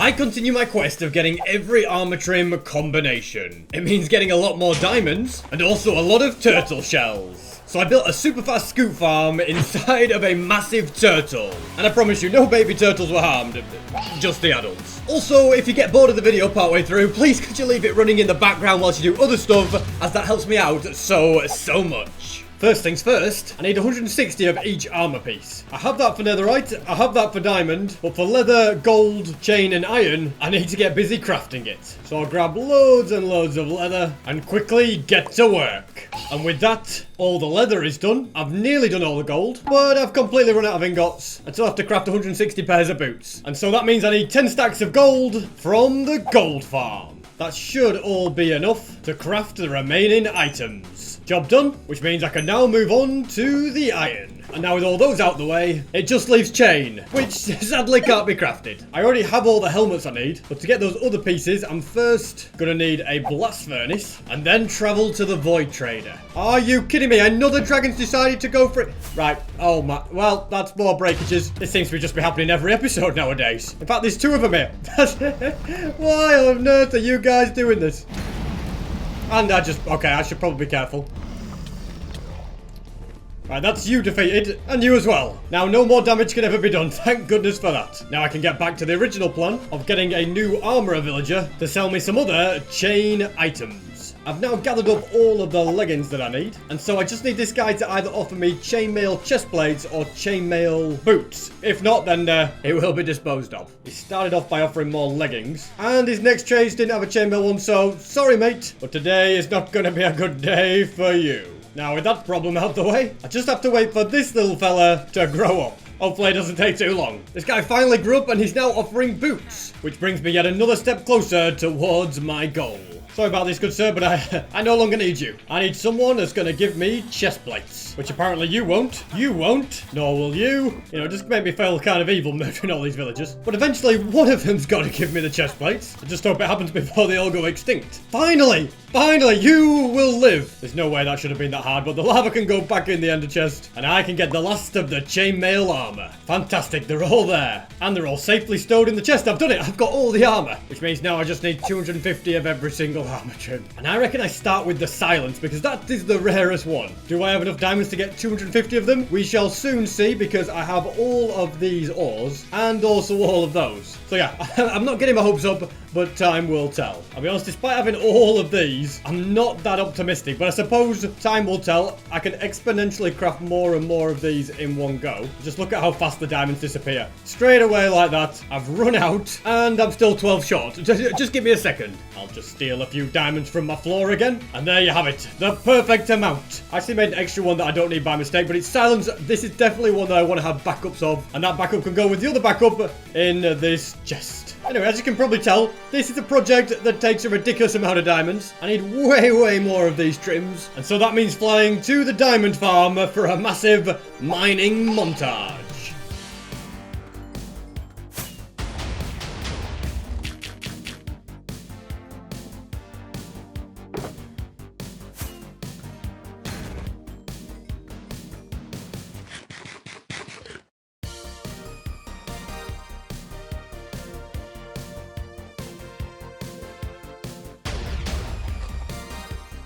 I continue my quest of getting every armor trim combination. It means getting a lot more diamonds and also a lot of turtle shells. So I built a super fast scoop farm inside of a massive turtle. And I promise you, no baby turtles were harmed, just the adults. Also, if you get bored of the video partway through, please could you leave it running in the background whilst you do other stuff, as that helps me out so much. First things first, I need 160 of each armor piece. I have that for netherite, I have that for diamond, but for leather, gold, chain and iron, I need to get busy crafting it. So I'll grab loads and loads of leather and quickly get to work. And with that, all the leather is done. I've nearly done all the gold, but I've completely run out of ingots, and so I have to craft 160 pairs of boots. And so that means I need 10 stacks of gold from the gold farm. That should all be enough to craft the remaining items. Job done, which means I can now move on to the iron. And now with all those out the way, it just leaves chain, which sadly can't be crafted. I already have all the helmets I need, but to get those other pieces, I'm first gonna need a blast furnace, and then travel to the void trader. Are you kidding me? Another dragon's decided to go for it. Right, oh my, well, that's more breakages. This seems to just be happening every episode nowadays. In fact, there's two of them here. Why on earth are you guys doing this? And okay, I should probably be careful. Right, that's you defeated, and you as well. Now, no more damage can ever be done, thank goodness for that. Now I can get back to the original plan of getting a new armorer villager to sell me some other chain items. I've now gathered up all of the leggings that I need, and so I just need this guy to either offer me chainmail chest plates or chainmail boots. If not, then it will be disposed of. He started off by offering more leggings, and his next chase didn't have a chainmail one, so sorry mate, but today is not gonna be a good day for you. Now with that problem out the way, I just have to wait for this little fella to grow up. Hopefully it doesn't take too long. This guy finally grew up and he's now offering boots, which brings me yet another step closer towards my goal. Sorry about this, good sir, but I no longer need you. I need someone that's gonna give me chest plates, which apparently you won't. You won't, nor will you. You know, just make me feel kind of evil murdering all these villagers. But eventually, one of them's gotta give me the chest plates. I just hope it happens before they all go extinct. Finally, you will live. There's no way that should have been that hard, but the lava can go back in the ender chest, and I can get the last of the chainmail armor. Fantastic, they're all there. And they're all safely stowed in the chest. I've done it, I've got all the armor, which means now I just need 250 of every single armor trim. And I reckon I start with the silence, because that is the rarest one. Do I have enough diamonds to get 250 of them? We shall soon see, because I have all of these ores, and also all of those. So yeah, I'm not getting my hopes up, but time will tell. I'll be honest, despite having all of these, I'm not that optimistic, but I suppose time will tell. I can exponentially craft more and more of these in one go. Just look at how fast the diamonds disappear. Straight away like that, I've run out, and I'm still 12 short. Just give me a second. I'll just steal a few diamonds from my floor again, and there you have it, the perfect amount. I actually made an extra one that I don't need by mistake, but it's silence. This is definitely one that I want to have backups of, and that backup can go with the other backup in this chest. Anyway, as you can probably tell, this is a project that takes a ridiculous amount of diamonds. I need way more of these trims, and so that means flying to the diamond farm for a massive mining montage.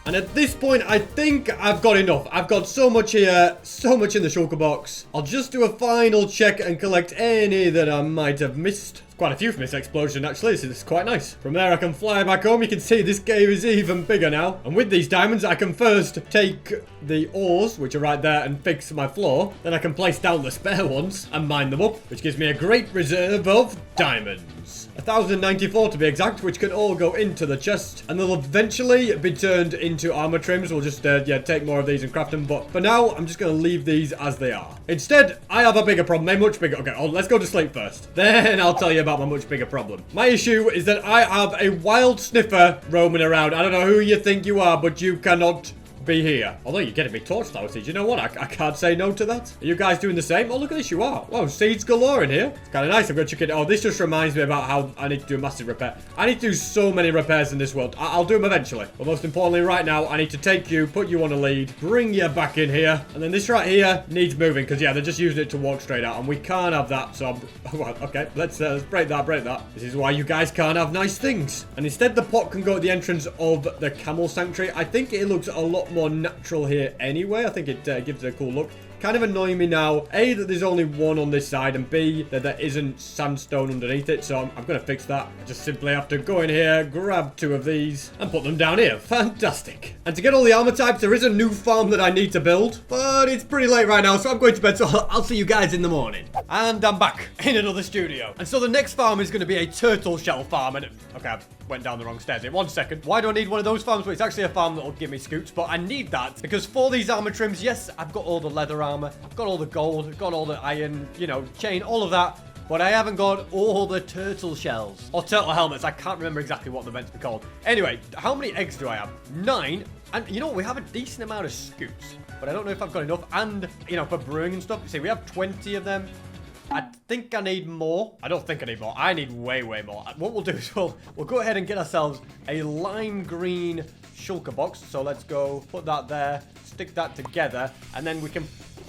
And at this point, I think I've got enough. I've got so much here, so much in the shulker box. I'll just do a final check and collect any that I might have missed. Quite a few from this explosion, actually. This is quite nice. From there, I can fly back home. You can see this cave is even bigger now. And with these diamonds, I can first take the ores, which are right there, and fix my floor. Then I can place down the spare ones and mine them up, which gives me a great reserve of diamonds. 1,094 to be exact, which can all go into the chest. And they'll eventually be turned into armor trims. We'll just, take more of these and craft them. But for now, I'm just going to leave these as they are. Instead, I have a bigger problem. A much bigger... Okay, let's go to sleep first. Then I'll tell you about my much bigger problem. My issue is that I have a wild sniffer roaming around. I don't know who you think you are, but you cannot be here. Although you're getting me torchflower seeds. You know what? I can't say no to that. Are you guys doing the same? Oh, look at this. You are. Wow, seeds galore in here. It's kind of nice. I'm going to check it. Oh, this just reminds me about how I need to do a massive repair. I need to do so many repairs in this world. I'll do them eventually. But most importantly, right now, I need to take you, put you on a lead, bring you back in here. And then this right here needs moving because, yeah, they're just using it to walk straight out. And we can't have that. So, well, okay, let's break that, This is why you guys can't have nice things. And instead, the pot can go at the entrance of the camel sanctuary. I think it looks a lot more natural here anyway. I think it gives it a cool look. Kind of annoying me now, A, that there's only one on this side, and B, that there isn't sandstone underneath it, so I'm going to fix that. I just simply have to go in here, grab 2 of these, and put them down here. Fantastic. And to get all the armor types, there is a new farm that I need to build, but it's pretty late right now, so I'm going to bed, so I'll see you guys in the morning. And I'm back in another studio. And so the next farm is going to be a turtle shell farm, and okay, I went down the wrong stairs here. 1 second. Why do I need one of those farms? Well, it's actually a farm that will give me scoops, but I need that because for these armor trims, yes, I've got all the leather armor, I've got all the gold, I've got all the iron, you know, chain, all of that, but I haven't got all the turtle shells. Or turtle helmets, I can't remember exactly what they're meant to be called. Anyway, how many eggs do I have? 9, and you know what, we have a decent amount of scoops, but I don't know if I've got enough, and, you know, for brewing and stuff, see, we have 20 of them. I think I need more. I don't think I need more. I need way, way more. What we'll do is we'll go ahead and get ourselves a lime green shulker box. So let's go put that there, stick that together, and then we can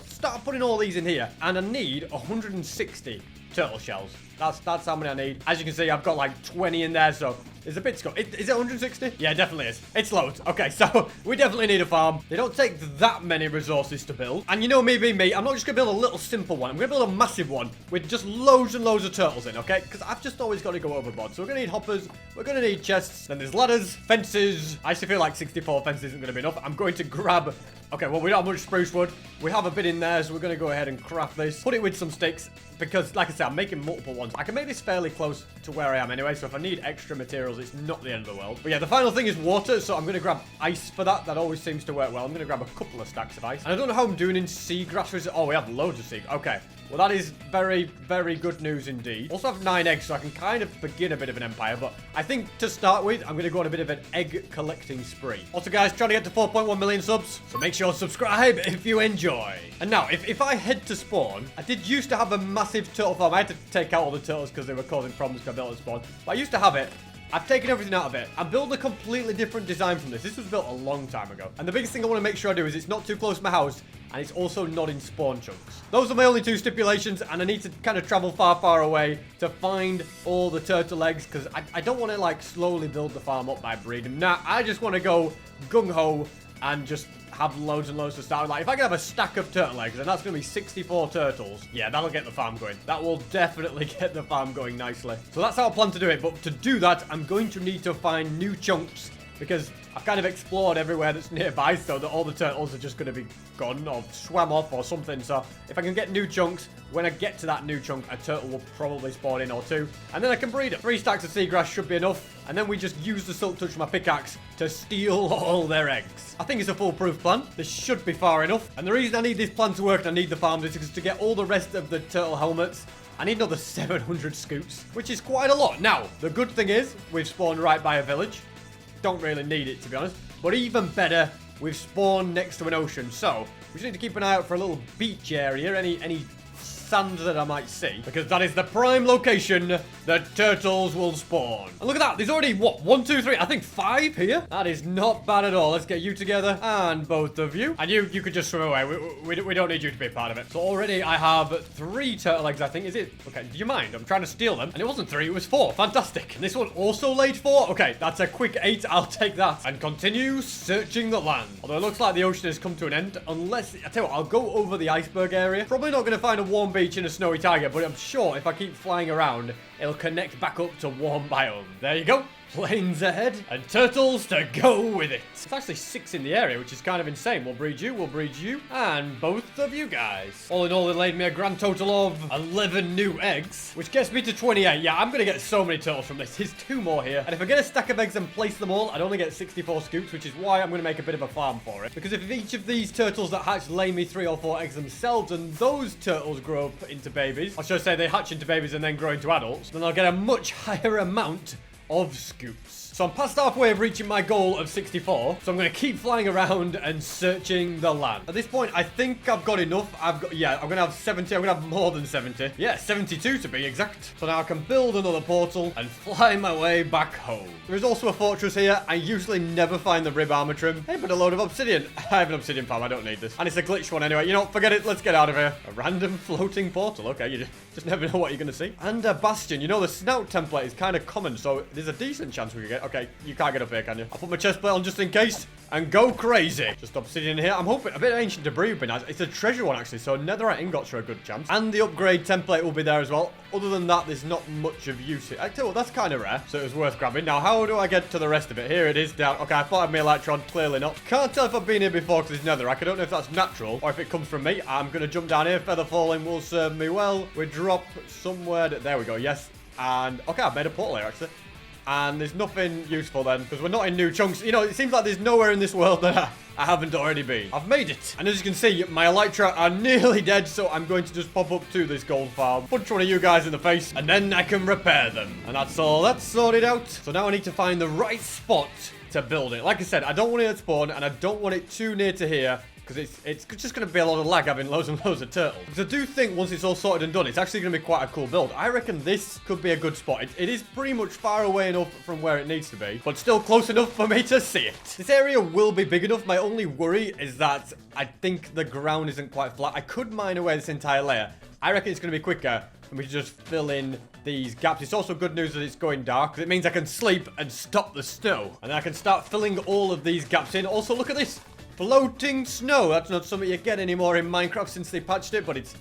start putting all these in here. And I need 160 turtle shells. That's how many I need. As you can see, I've got like 20 in there, so there's a bit to go. Is it 160? Yeah, it definitely is. It's loads. Okay, so we definitely need a farm. They don't take that many resources to build. And you know me being me, I'm not just going to build a little simple one. I'm going to build a massive one with just loads and loads of turtles in, okay? Because I've just always got to go overboard. So we're going to need hoppers. We're going to need chests. Then there's ladders, fences. I actually feel like 64 fences isn't going to be enough. I'm going to grab... Okay, well, we don't have much spruce wood. We have a bit in there, so we're going to go ahead and craft this. Put it with some sticks, because, like I said, I'm making multiple ones. I can make this fairly close to where I am anyway, so if I need extra materials, it's not the end of the world. But yeah, the final thing is water, so I'm going to grab ice for that. That always seems to work well. I'm going to grab a couple of stacks of ice. And I don't know how I'm doing in seagrass. Oh, we have loads of sea. Okay. Well, that is very, very good news indeed. Also have 9 eggs, so I can kind of begin a bit of an empire. But I think to start with, I'm going to go on a bit of an egg collecting spree. Also, guys, trying to get to 4.1 million subs. So make sure to subscribe if you enjoy. And now, if I head to spawn, I did used to have a massive turtle farm. I had to take out all the turtles because they were causing problems because I built a spawn. But I used to have it. I've taken everything out of it. I'm building a completely different design from this. This was built a long time ago. And the biggest thing I want to make sure I do is it's not too close to my house and it's also not in spawn chunks. Those are my only 2 stipulations, and I need to kind of travel far, far away to find all the turtle eggs because I don't want to like slowly build the farm up by breeding. Nah, I just want to go gung-ho and just have loads and loads to start with. Like, if I can have a stack of turtle eggs, and that's going to be 64 turtles, yeah, that'll get the farm going. That will definitely get the farm going nicely. So that's how I plan to do it, but to do that, I'm going to need to find new chunks because I've kind of explored everywhere that's nearby so that all the turtles are just going to be gone or swam off or something. So if I can get new chunks, when I get to that new chunk, a turtle will probably spawn in or 2. And then I can breed it. 3 stacks of seagrass should be enough. And then we just use the silk touch of my pickaxe to steal all their eggs. I think it's a foolproof plan. This should be far enough. And the reason I need this plan to work and I need the farms is because to get all the rest of the turtle helmets, I need another 700 scoops, which is quite a lot. Now, the good thing is we've spawned right by a village. Don't really need it, to be honest. But even better, we've spawned next to an ocean. So we just need to keep an eye out for a little beach area. Any sand that I might see, because that is the prime location that turtles will spawn. And look at that, there's already, what, 1, 2, 3, I think 5 here. That is not bad at all. Let's get you together, and both of you. And you could just swim away. We don't need you to be a part of it. So already I have 3 turtle eggs, I think. Is it? Okay, do you mind? I'm trying to steal them. And it wasn't 3, it was 4. Fantastic. And this one also laid 4. Okay, that's a quick 8. I'll take that. And continue searching the land. Although it looks like the ocean has come to an end, unless, I tell you what, I'll go over the iceberg area. Probably not going to find a warm beach in a snowy tiger, but I'm sure if I keep flying around, it'll connect back up to warm biome. There you go. Planes ahead and turtles to go with it. It's actually 6 in the area, which is kind of insane. We'll breed you, and both of you guys. All in all, it laid me a grand total of 11 new eggs, which gets me to 28. Yeah, I'm going to get so many turtles from this. There's 2 more here. And if I get a stack of eggs and place them all, I'd only get 64 scoops, which is why I'm going to make a bit of a farm for it. Because if each of these turtles that hatch lay me 3 or 4 eggs themselves, and those turtles grow up into babies, or should I say they hatch into babies and then grow into adults, then I'll get a much higher amount of scoops. So I'm past halfway of reaching my goal of 64. So I'm going to keep flying around and searching the land. At this point, I think I've got enough. Yeah, I'm going to have 70. I'm going to have more than 70. Yeah, 72 to be exact. So now I can build another portal and fly my way back home. There is also a fortress here. I usually never find the rib armor trim. Hey, but a load of obsidian. I have an obsidian farm. I don't need this. And it's a glitch one anyway. You know, forget it. Let's get out of here. A random floating portal. Okay, you just never know what you're going to see. And a bastion. You know, the snout template is kind of common, so there's a decent chance we could get. Okay, you can't get up here, can you? I'll put my chest plate on just in case and go crazy. Just obsidian here. I'm hoping a bit of ancient debris would be nice. It's a treasure one, actually, so netherite ingots are a good chance. And the upgrade template will be there as well. Other than that, there's not much of use here. I tell you what, that's kind of rare, so it was worth grabbing. Now, how do I get to the rest of it? Here it is down. Okay, I thought I'd be electron. Clearly not. Can't tell if I've been here before because it's netherite. I don't know if that's natural or if it comes from me. I'm going to jump down here. Feather falling will serve me well. We drop somewhere. There we go. Yes. And, okay, I've made a portal here, actually. And there's nothing useful then, because we're not in new chunks. You know, it seems like there's nowhere in this world that I haven't already been. I've made it. And as you can see, my elytra are nearly dead, so I'm going to just pop up to this gold farm, punch one of you guys in the face, and then I can repair them. And that's all. That's sorted out. So now I need to find the right spot to build it. Like I said, I don't want it at spawn, and I don't want it too near to here, because it's just going to be a lot of lag having loads and loads of turtles. Because I do think once it's all sorted and done, it's actually going to be quite a cool build. I reckon this could be a good spot. It is pretty much far away enough from where it needs to be, but still close enough for me to see it. This area will be big enough. My only worry is that I think the ground isn't quite flat. I could mine away this entire layer. I reckon it's going to be quicker for me to just fill in these gaps. It's also good news that it's going dark, because it means I can sleep and stop the snow. And then I can start filling all of these gaps in. Also, look at this. Floating snow. That's not something you get anymore in Minecraft since they patched it, but it's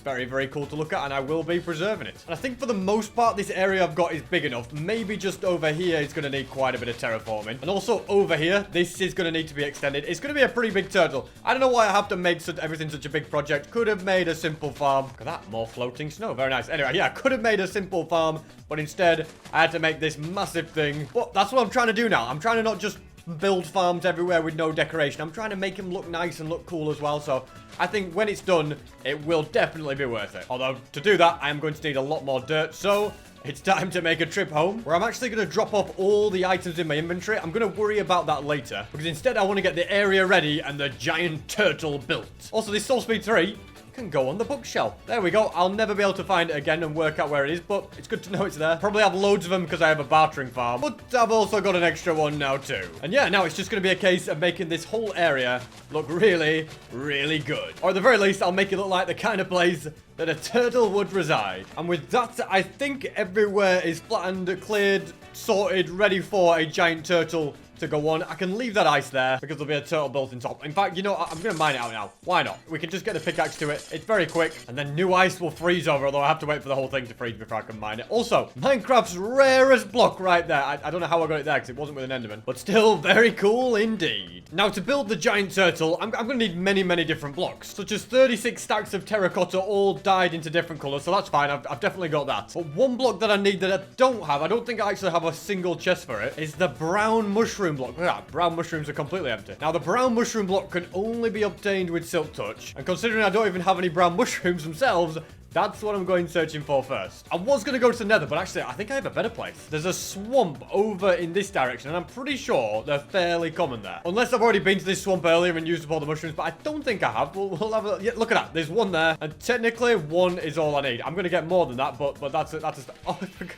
very, very cool to look at, and I will be preserving it. And I think for the most part, this area I've got is big enough. Maybe just over here is going to need quite a bit of terraforming. And also over here, this is going to need to be extended. It's going to be a pretty big turtle. I don't know why I have to make everything such a big project. Could have made a simple farm. Look at that, more floating snow. Very nice. Anyway, yeah, could have made a simple farm, but instead, I had to make this massive thing. But that's what I'm trying to do now. I'm trying to not just build farms everywhere with no decoration. I'm trying to make them look nice and look cool as well. So I think when it's done, it will definitely be worth it. Although to do that, I am going to need a lot more dirt. So it's time to make a trip home where I'm actually going to drop off all the items in my inventory. I'm going to worry about that later because instead I want to get the area ready and the giant turtle built. Also, this Soul Speed 3 can go on the bookshelf. There we go. I'll never be able to find it again and work out where it is, but it's good to know it's there. Probably have loads of them because I have a bartering farm, but I've also got an extra one now too. And yeah, now it's just going to be a case of making this whole area look really, really good. Or at the very least, I'll make it look like the kind of place that a turtle would reside. And with that, I think everywhere is flattened, cleared, sorted, ready for a giant turtle to go on. I can leave that ice there because there'll be a turtle built in top. In fact, you know, I'm going to mine it out now. Why not? We can just get the pickaxe to it. It's very quick. And then new ice will freeze over, although I have to wait for the whole thing to freeze before I can mine it. Also, Minecraft's rarest block right there. I don't know how I got it there because it wasn't with an enderman, but still very cool indeed. Now, to build the giant turtle, I'm going to need many, many different blocks, such as 36 stacks of terracotta all dyed into different colors, so that's fine. I've definitely got that. But one block that I need that I don't have, I don't think I actually have a single chest for it, is the brown mushroom block. Look at that. Brown mushrooms are completely empty. Now, the brown mushroom block can only be obtained with silk touch, and considering I don't even have any brown mushrooms themselves, that's what I'm going searching for first. I was going to go to the nether, but actually, I think I have a better place. There's a swamp over in this direction, and I'm pretty sure they're fairly common there. Unless I've already been to this swamp earlier and used up all the mushrooms, but I don't think I have. We'll have a... Yeah, look at that. There's one there, and technically, one is all I need. I'm going to get more than that, but that's it. That's a... Oh, I forgot.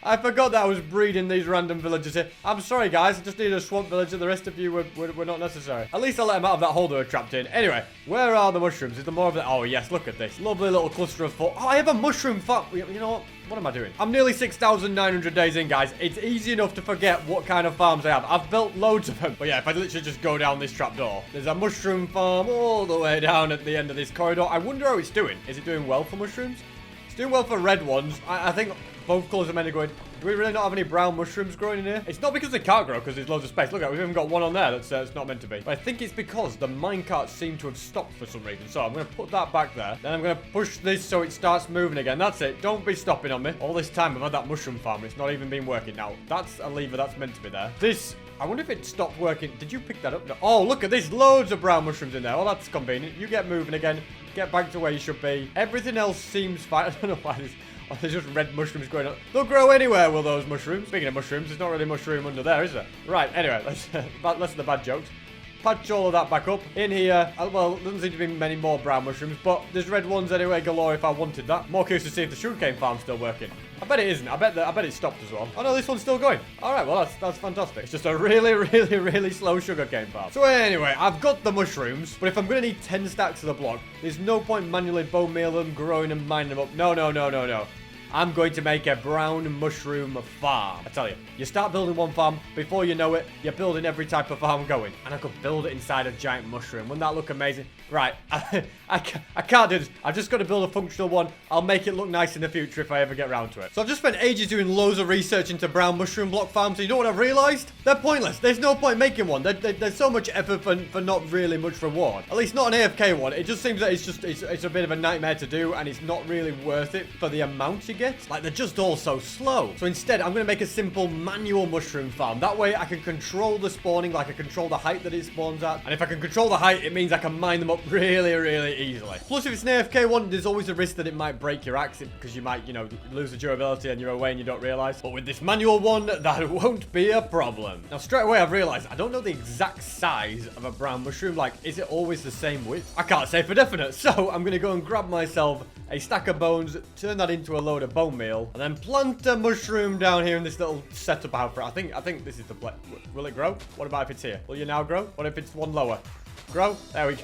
I forgot that I was breeding these random villagers here. I'm sorry, guys. I just needed a swamp villager. The rest of you were not necessary. At least I let them out of that hole they were trapped in. Anyway, where are the mushrooms? Is there more of the... Oh, yes. Look at this. Lovely little cluster of four. Oh, I have a mushroom farm. You know what? What am I doing? I'm nearly 6,900 days in, guys. It's easy enough to forget what kind of farms I have. I've built loads of them. But yeah, if I literally just go down this trapdoor, there's a mushroom farm all the way down at the end of this corridor. I wonder how it's doing. Is it doing well for mushrooms? It's doing well for red ones. I think both colors are meant to go in. Do we really not have any brown mushrooms growing in here? It's not because they can't grow, because there's loads of space. Look at it, we've even got one on there that's not meant to be. But I think it's because the minecarts seem to have stopped for some reason. So I'm going to put that back there. Then I'm going to push this so it starts moving again. That's it. Don't be stopping on me. All this time I've had that mushroom farm. It's not even been working now. That's a lever that's meant to be there. This... I wonder if it stopped working. Did you pick that up? No. Oh, look at this. Loads of brown mushrooms in there. Oh, that's convenient. You get moving again. Get back to where you should be. Everything else seems fine. I don't know why this... Oh, there's just red mushrooms growing up. They'll grow anywhere, will those mushrooms? Speaking of mushrooms, there's not really a mushroom under there, is there? Right, anyway, less of the bad jokes. Patch all of that back up. In here, well, there doesn't seem to be many more brown mushrooms, but there's red ones anyway galore if I wanted that. More curious to see if the sugarcane farm's still working. I bet it isn't. I bet it stopped as well. Oh no, this one's still going. All right, well, that's fantastic. It's just a really slow sugarcane farm. So anyway, I've got the mushrooms, but if I'm going to need 10 stacks of the block, there's no point manually bone meal them, growing and mining them up. No. I'm going to make a brown mushroom farm. I tell you, you start building one farm, before you know it, you're building every type of farm going. And I could build it inside a giant mushroom. Wouldn't that look amazing? Right, I can't do this. I've just got to build a functional one. I'll make it look nice in the future if I ever get around to it. So I've just spent ages doing loads of research into brown mushroom block farms. And you know what I've realized? They're pointless. There's no point making one. There's so much effort for not really much reward. At least not an AFK one. It just seems that it's a bit of a nightmare to do, and it's not really worth it for the amount you get. Like, they're just all so slow. So instead, I'm going to make a simple manual mushroom farm. That way, I can control the spawning, like I control the height that it spawns at. And if I can control the height, it means I can mine them up really easily. Plus, if it's an AFK one, there's always a risk that it might break your axe because you might, lose the durability and you're away and you don't realize. But with this manual one, that won't be a problem. Now, straight away, I've realized I don't know the exact size of a brown mushroom. Like, is it always the same width? I can't say for definite. So I'm going to go and grab myself a stack of bones, turn that into a load of bone meal, and then plant a mushroom down here in this little setup out for it. I think this is the place. Will it grow? What about if it's here? Will you now grow? What if it's one lower? Grow? There we go.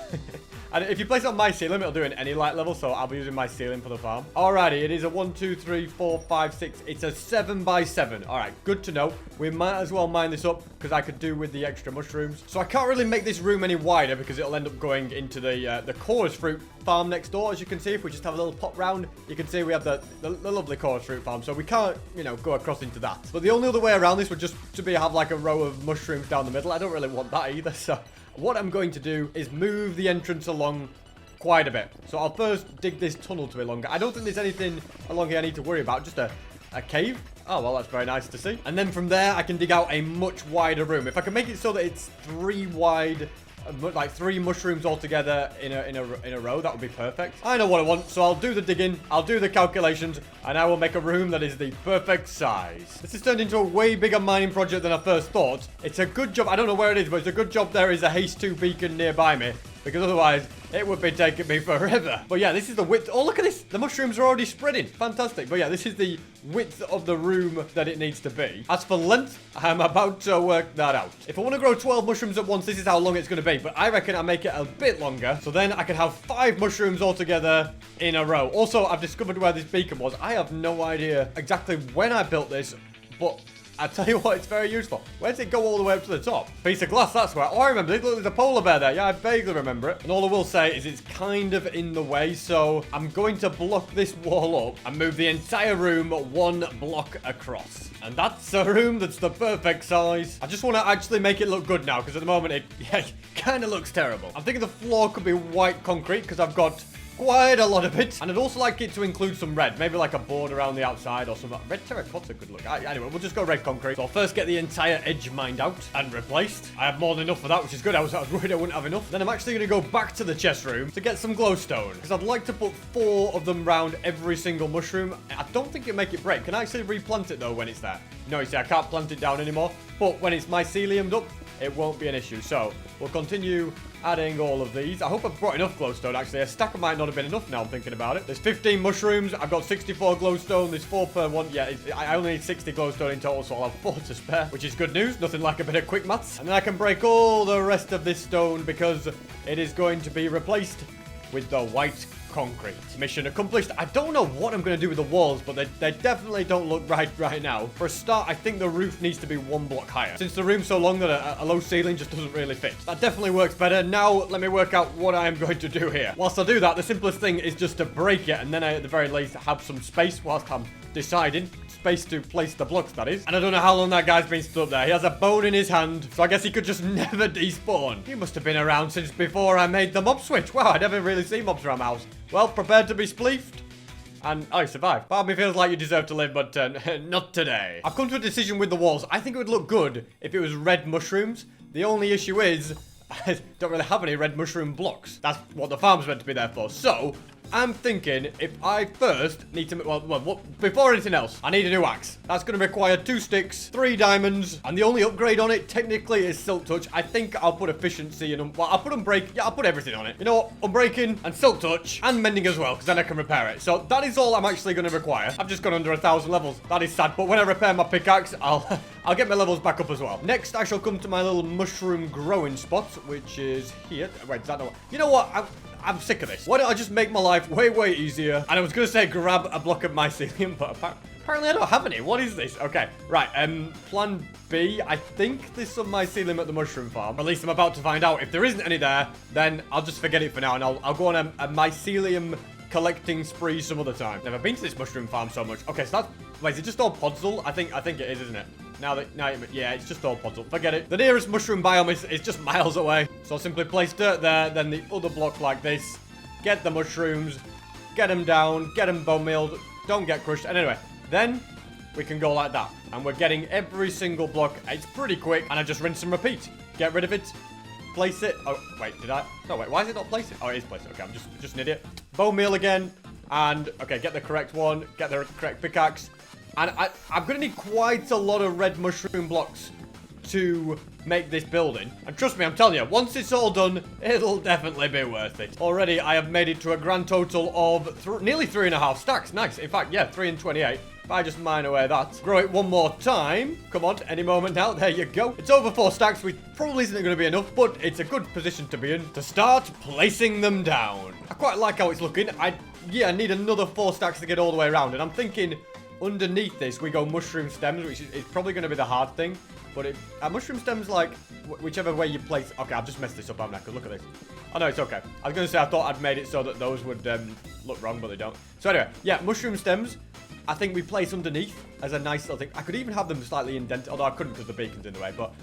And if you place it on my ceiling, it'll do it in any light level, so I'll be using my ceiling for the farm. Alrighty, it is a 1, 2, 3, 4, 5, 6. It's a 7 by 7. Alright, good to know. We might as well mine this up, because I could do with the extra mushrooms. So I can't really make this room any wider, because it'll end up going into the chorus fruit farm next door. As you can see, if we just have a little pop round, you can see we have the lovely chorus fruit farm. So we can't, go across into that. But the only other way around this would just to be have like a row of mushrooms down the middle. I don't really want that either, so what I'm going to do is move the entrance along quite a bit. So I'll first dig this tunnel to be longer. I don't think there's anything along here I need to worry about. Just a cave. Oh, well, that's very nice to see. And then from there, I can dig out a much wider room. If I can make it so that it's 3 wide, like 3 mushrooms all together in a row, that would be perfect. I know what I want, so I'll do the digging, I'll do the calculations, and I will make a room that is the perfect size. This has turned into a way bigger mining project than I first thought. It's a good job. I don't know where it is, but it's a good job there is a haste 2 beacon nearby me, because otherwise it would be taking me forever. But yeah, this is the width. Oh, look at this. The mushrooms are already spreading. Fantastic. But yeah, this is the width of the room that it needs to be. As for length, I'm about to work that out. If I want to grow 12 mushrooms at once, this is how long it's going to be. But I reckon I'll make it a bit longer. So then I can have 5 mushrooms all together in a row. Also, I've discovered where this beacon was. I have no idea exactly when I built this, but I tell you what, it's very useful. Where does it go all the way up to the top? Piece of glass, that's where. Oh, I remember. Look, there's a polar bear there. Yeah, I vaguely remember it. And all I will say is it's kind of in the way. So I'm going to block this wall up and move the entire room 1 block across. And that's a room that's the perfect size. I just want to actually make it look good now, because at the moment it kind of looks terrible. I'm thinking the floor could be white concrete, because I've got quite a lot of it. And I'd also like it to include some red. Maybe like a board around the outside or something. Red terracotta could look. Anyway, we'll just go red concrete. So I'll first get the entire edge mined out and replaced. I have more than enough for that, which is good. I was worried I wouldn't have enough. Then I'm actually going to go back to the chest room to get some glowstone, because I'd like to put 4 of them round every single mushroom. I don't think it'll make it break. Can I actually replant it though when it's there? No, you see, I can't plant it down anymore. But when it's myceliumed up, it won't be an issue. So we'll continue adding all of these. I hope I've brought enough glowstone, actually. A stack might not have been enough now I'm thinking about it. There's 15 mushrooms. I've got 64 glowstone. There's 4 per one. Yeah, I only need 60 glowstone in total, so I'll have 4 to spare, which is good news. Nothing like a bit of quick maths. And then I can break all the rest of this stone, because it is going to be replaced with the white concrete. Mission accomplished. I don't know what I'm going to do with the walls, but they definitely don't look right now. For a start, I think the roof needs to be 1 block higher, since the room's so long that a low ceiling just doesn't really fit. That definitely works better. Now, let me work out what I am going to do here. Whilst I do that, the simplest thing is just to break it, and then I, at the very least, have some space whilst I'm deciding. Space to place the blocks, that is. And I don't know how long that guy's been stood there. He has a bone in his hand, so I guess he could just never despawn. He must have been around since before I made the mob switch. Wow, I never really seen mobs around my house. Well, prepared to be spleefed. And I survived. Part of me feels like you deserve to live, but not today. I've come to a decision with the walls. I think it would look good if it was red mushrooms. The only issue is I don't really have any red mushroom blocks. That's what the farm's meant to be there for. So I'm thinking if I first need to... Well, before anything else, I need a new axe. That's going to require 2 sticks, 3 diamonds, and the only upgrade on it technically is Silk Touch. I think I'll put efficiency and... Well, I'll put Unbreak. Yeah, I'll put everything on it. You know what? Unbreaking and Silk Touch and Mending as well, because then I can repair it. So that is all I'm actually going to require. I've just gone under 1,000 levels. That is sad, but when I repair my pickaxe, I'll get my levels back up as well. Next, I shall come to my little mushroom growing spot, which is here. Wait, is that not... You know what? I'm sick of this. Why don't I just make my life way easier? And I was going to say grab a block of mycelium, but apparently I don't have any. What is this? Okay, right. Plan B. I think there's some mycelium at the mushroom farm. Or at least I'm about to find out. If there isn't any there, then I'll just forget it for now, and I'll go on a mycelium collecting spree some other time. Never been to this mushroom farm so much. Okay, so that's... Wait, is it just all podzol? I think it is, isn't it? Yeah, it's just all podzol. Forget it. The nearest mushroom biome is just miles away. So I'll simply place dirt there, then the other block like this. Get the mushrooms. Get them down. Get them bone mealed. Don't get crushed. And anyway, then we can go like that. And we're getting every single block. It's pretty quick. And I just rinse and repeat. Get rid of it. Place it. Oh, wait, did I? No, wait, why is it not placed? Oh, it is placed. Okay, I'm just an idiot. Bone meal again. And, okay, get the correct one. Get the correct pickaxe. And I'm going to need quite a lot of red mushroom blocks to make this building. And trust me, I'm telling you, once it's all done, it'll definitely be worth it. Already, I have made it to a grand total of nearly 3.5 stacks. Nice. In fact, yeah, 3 and 28. If I just mine away that. Grow it one more time. Come on, any moment now. There you go. It's over 4 stacks, which probably isn't going to be enough, but it's a good position to be in to start placing them down. I quite like how it's looking. I need another 4 stacks to get all the way around, and I'm thinking... Underneath this, we go mushroom stems, which is probably going to be the hard thing. But are mushroom stems like, whichever way you place... Okay, I've just messed this up, haven't I? Because look at this. Oh, no, it's okay. I was going to say I thought I'd made it so that those would look wrong, but they don't. So anyway, yeah, mushroom stems, I think we place underneath as a nice little thing. I could even have them slightly indented, although I couldn't because the beacon's in the way. But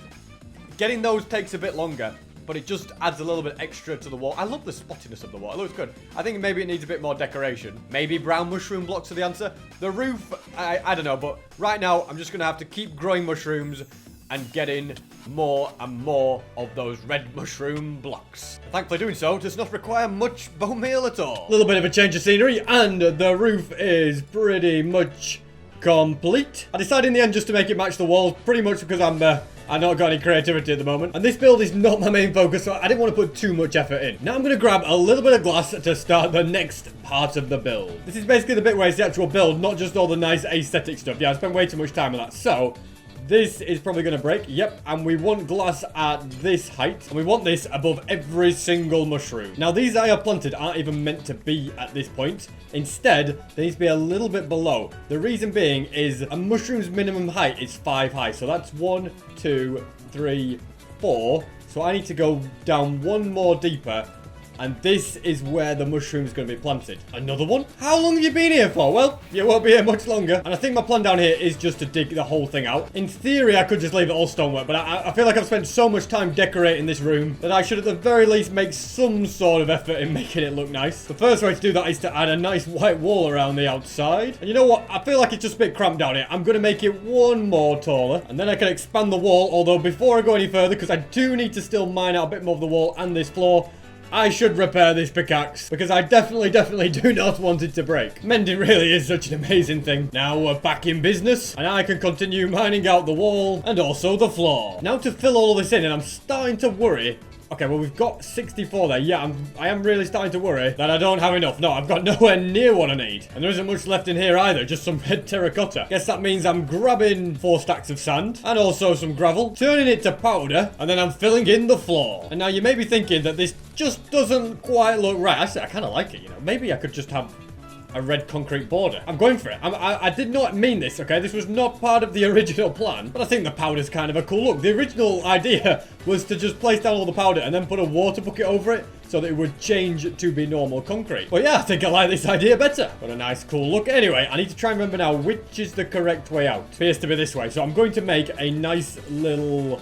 getting those takes a bit longer. But it just adds a little bit extra to the wall. I love the spottiness of the wall. It looks good. I think maybe it needs a bit more decoration. Maybe brown mushroom blocks are the answer. The roof, I don't know. But right now, I'm just going to have to keep growing mushrooms and getting more and more of those red mushroom blocks. Thankfully, doing so does not require much bone meal at all. A little bit of a change of scenery, and the roof is pretty much complete. I decided in the end just to make it match the walls, pretty much because I've not got any creativity at the moment. And this build is not my main focus, so I didn't want to put too much effort in. Now I'm going to grab a little bit of glass to start the next part of the build. This is basically the bit where it's the actual build, not just all the nice aesthetic stuff. Yeah, I spent way too much time on that. So, this is probably going to break. Yep, and we want glass at this height. And we want this above every single mushroom. Now, these I have planted aren't even meant to be at this point. Instead, they need to be a little bit below. The reason being is a mushroom's minimum height is 5 high. So that's 1, 2, 3, 4. So I need to go down one more deeper. And this is where the mushroom's going to be planted. Another one? How long have you been here for? Well, you won't be here much longer. And I think my plan down here is just to dig the whole thing out. In theory, I could just leave it all stonework. But I feel like I've spent so much time decorating this room that I should at the very least make some sort of effort in making it look nice. The first way to do that is to add a nice white wall around the outside. And you know what? I feel like it's just a bit cramped down here. I'm going to make it one more taller. And then I can expand the wall. Although before I go any further, because I do need to still mine out a bit more of the wall and this floor, I should repair this pickaxe, because I definitely do not want it to break. Mending really is such an amazing thing. Now we're back in business, and I can continue mining out the wall, and also the floor. Now to fill all this in, and I'm starting to worry. Okay, well, we've got 64 there. Yeah, I am really starting to worry that I don't have enough. No, I've got nowhere near what I need. And there isn't much left in here either, just some red terracotta. Guess that means I'm grabbing 4 stacks of sand and also some gravel, turning it to powder, and then I'm filling in the floor. And now you may be thinking that this just doesn't quite look right. Actually, I kind of like it, you know. Maybe I could just have a red concrete border. I'm going for it. I did not mean this, okay? This was not part of the original plan, but I think the powder's kind of a cool look. The original idea was to just place down all the powder and then put a water bucket over it so that it would change to be normal concrete. But yeah, I think I like this idea better. What a nice, cool look. Anyway, I need to try and remember now which is the correct way out. It appears to be this way. So I'm going to make a nice little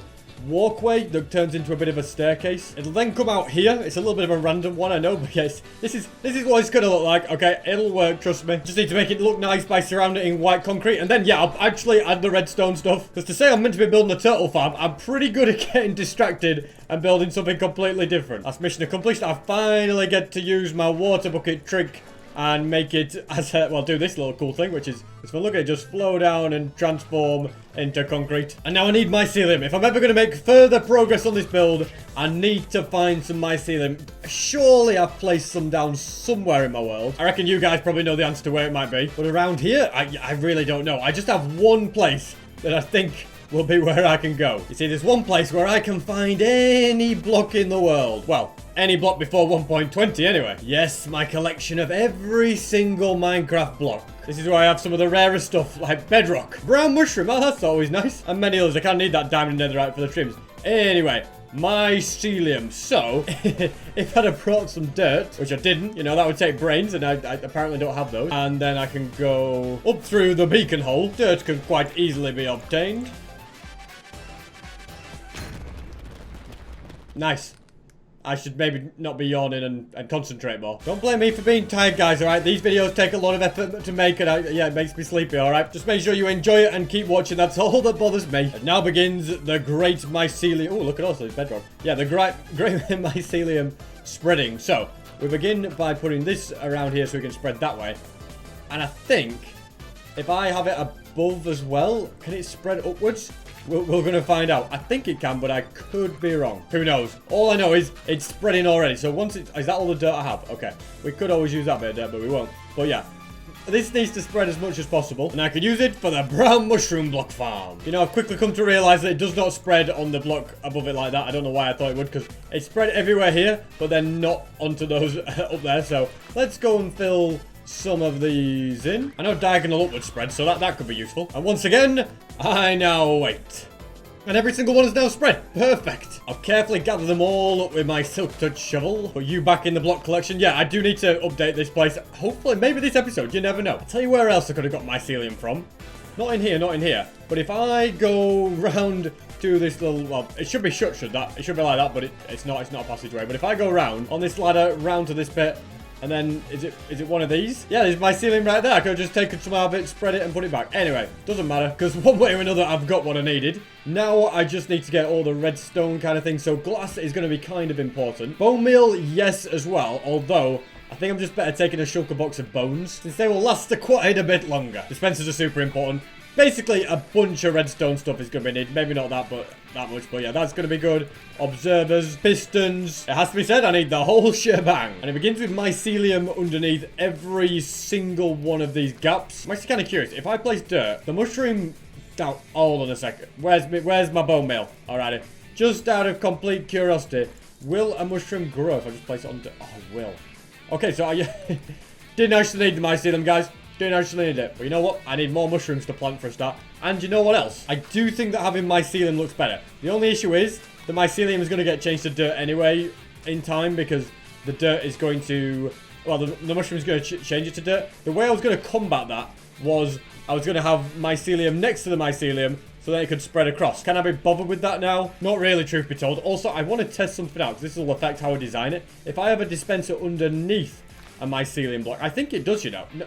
walkway that turns into a bit of a staircase. It'll then come out here. It's a little bit of a random one, I know, but yes, this is what it's gonna look like. Okay, it'll work, trust me. Just need to make it look nice by surrounding it in white concrete, and then yeah, I'll actually add the redstone stuff, because to say I'm meant to be building a turtle farm, I'm pretty good at getting distracted and building something completely different. That's mission accomplished. I finally get to use my water bucket trick and make it as a, well, do this little cool thing, which is, it's fun. Look at it just flow down and transform into concrete. And now I need mycelium. If I'm ever going to make further progress on this build, I need to find some mycelium. Surely I've placed some down somewhere in my world. I reckon you guys probably know the answer to where it might be. But around here, I really don't know. I just have one place that I think will be where I can go. You see, there's one place where I can find any block in the world. Well, any block before 1.20 anyway. Yes, my collection of every single Minecraft block. This is where I have some of the rarest stuff, like bedrock. Brown mushroom, oh, that's always nice. And many others. I can't need that diamond netherite for the trims. Anyway, mycelium. So, if I'd have brought some dirt, which I didn't, you know, that would take brains, and I apparently don't have those. And then I can go up through the beacon hole. Dirt can quite easily be obtained. Nice. I should maybe not be yawning and concentrate more. Don't blame me for being tired, guys, alright? These videos take a lot of effort to make, and yeah, it makes me sleepy, alright? Just make sure you enjoy it and keep watching. That's all that bothers me. And now begins the great mycelium. Oh, look at us, there's bedrock. Yeah, the great mycelium spreading. So, we begin by putting this around here so we can spread that way. And I think if I have it above as well, can it spread upwards? We're going to find out. I think it can, but I could be wrong. Who knows? All I know is it's spreading already. So once it's... Is that all the dirt I have? Okay. We could always use that bit of dirt, but we won't. But yeah. This needs to spread as much as possible. And I can use it for the brown mushroom block farm. You know, I've quickly come to realize that it does not spread on the block above it like that. I don't know why I thought it would, because it spread everywhere here, but then not onto those up there. So let's go and fill some of these in. I know diagonal upward spread, so that could be useful. And once again, I now wait. And every single one is now spread. Perfect. I'll carefully gather them all up with my silk touch shovel. Put you back in the block collection. Yeah, I do need to update this place. Hopefully, maybe this episode. You never know. I'll tell you where else I could have got mycelium from. Not in here, not in here. But if I go round to this little... Well, it should be shut, should that? It should be like that, but it's not. It's not a passageway. But if I go round on this ladder, round to this bit... And then, is it one of these? Yeah, there's mycelium right there. I could have just taken some of it, spread it, and put it back. Anyway, doesn't matter, because one way or another, I've got what I needed. Now, I just need to get all the redstone kind of thing, so glass is going to be kind of important. Bone meal, yes, as well, although... I think I'm just better taking a shulker box of bones, since they will last quite a bit longer. Dispensers are super important. Basically, a bunch of redstone stuff is going to be needed. Maybe not that much, but yeah, that's going to be good. Observers, pistons. It has to be said, I need the whole shebang. And it begins with mycelium underneath every single one of these gaps. I'm actually kind of curious. If I place dirt, the mushroom... Now, hold on a second. Where's my bone meal? Alrighty. Just out of complete curiosity, will a mushroom grow if I just place it on dirt? Oh, it will. Okay, so I didn't actually need the mycelium, guys. Didn't actually need it. But you know what? I need more mushrooms to plant for a start. And you know what else? I do think that having mycelium looks better. The only issue is the mycelium is going to get changed to dirt anyway in time, because the dirt is going to... Well, the mushroom is going to change it to dirt. The way I was going to combat that was I was going to have mycelium next to the mycelium so that it could spread across. Can I be bothered with that now? Not really, truth be told. Also, I want to test something out, because this will affect how I design it. If I have a dispenser underneath a mycelium block, I think it does, you know. No,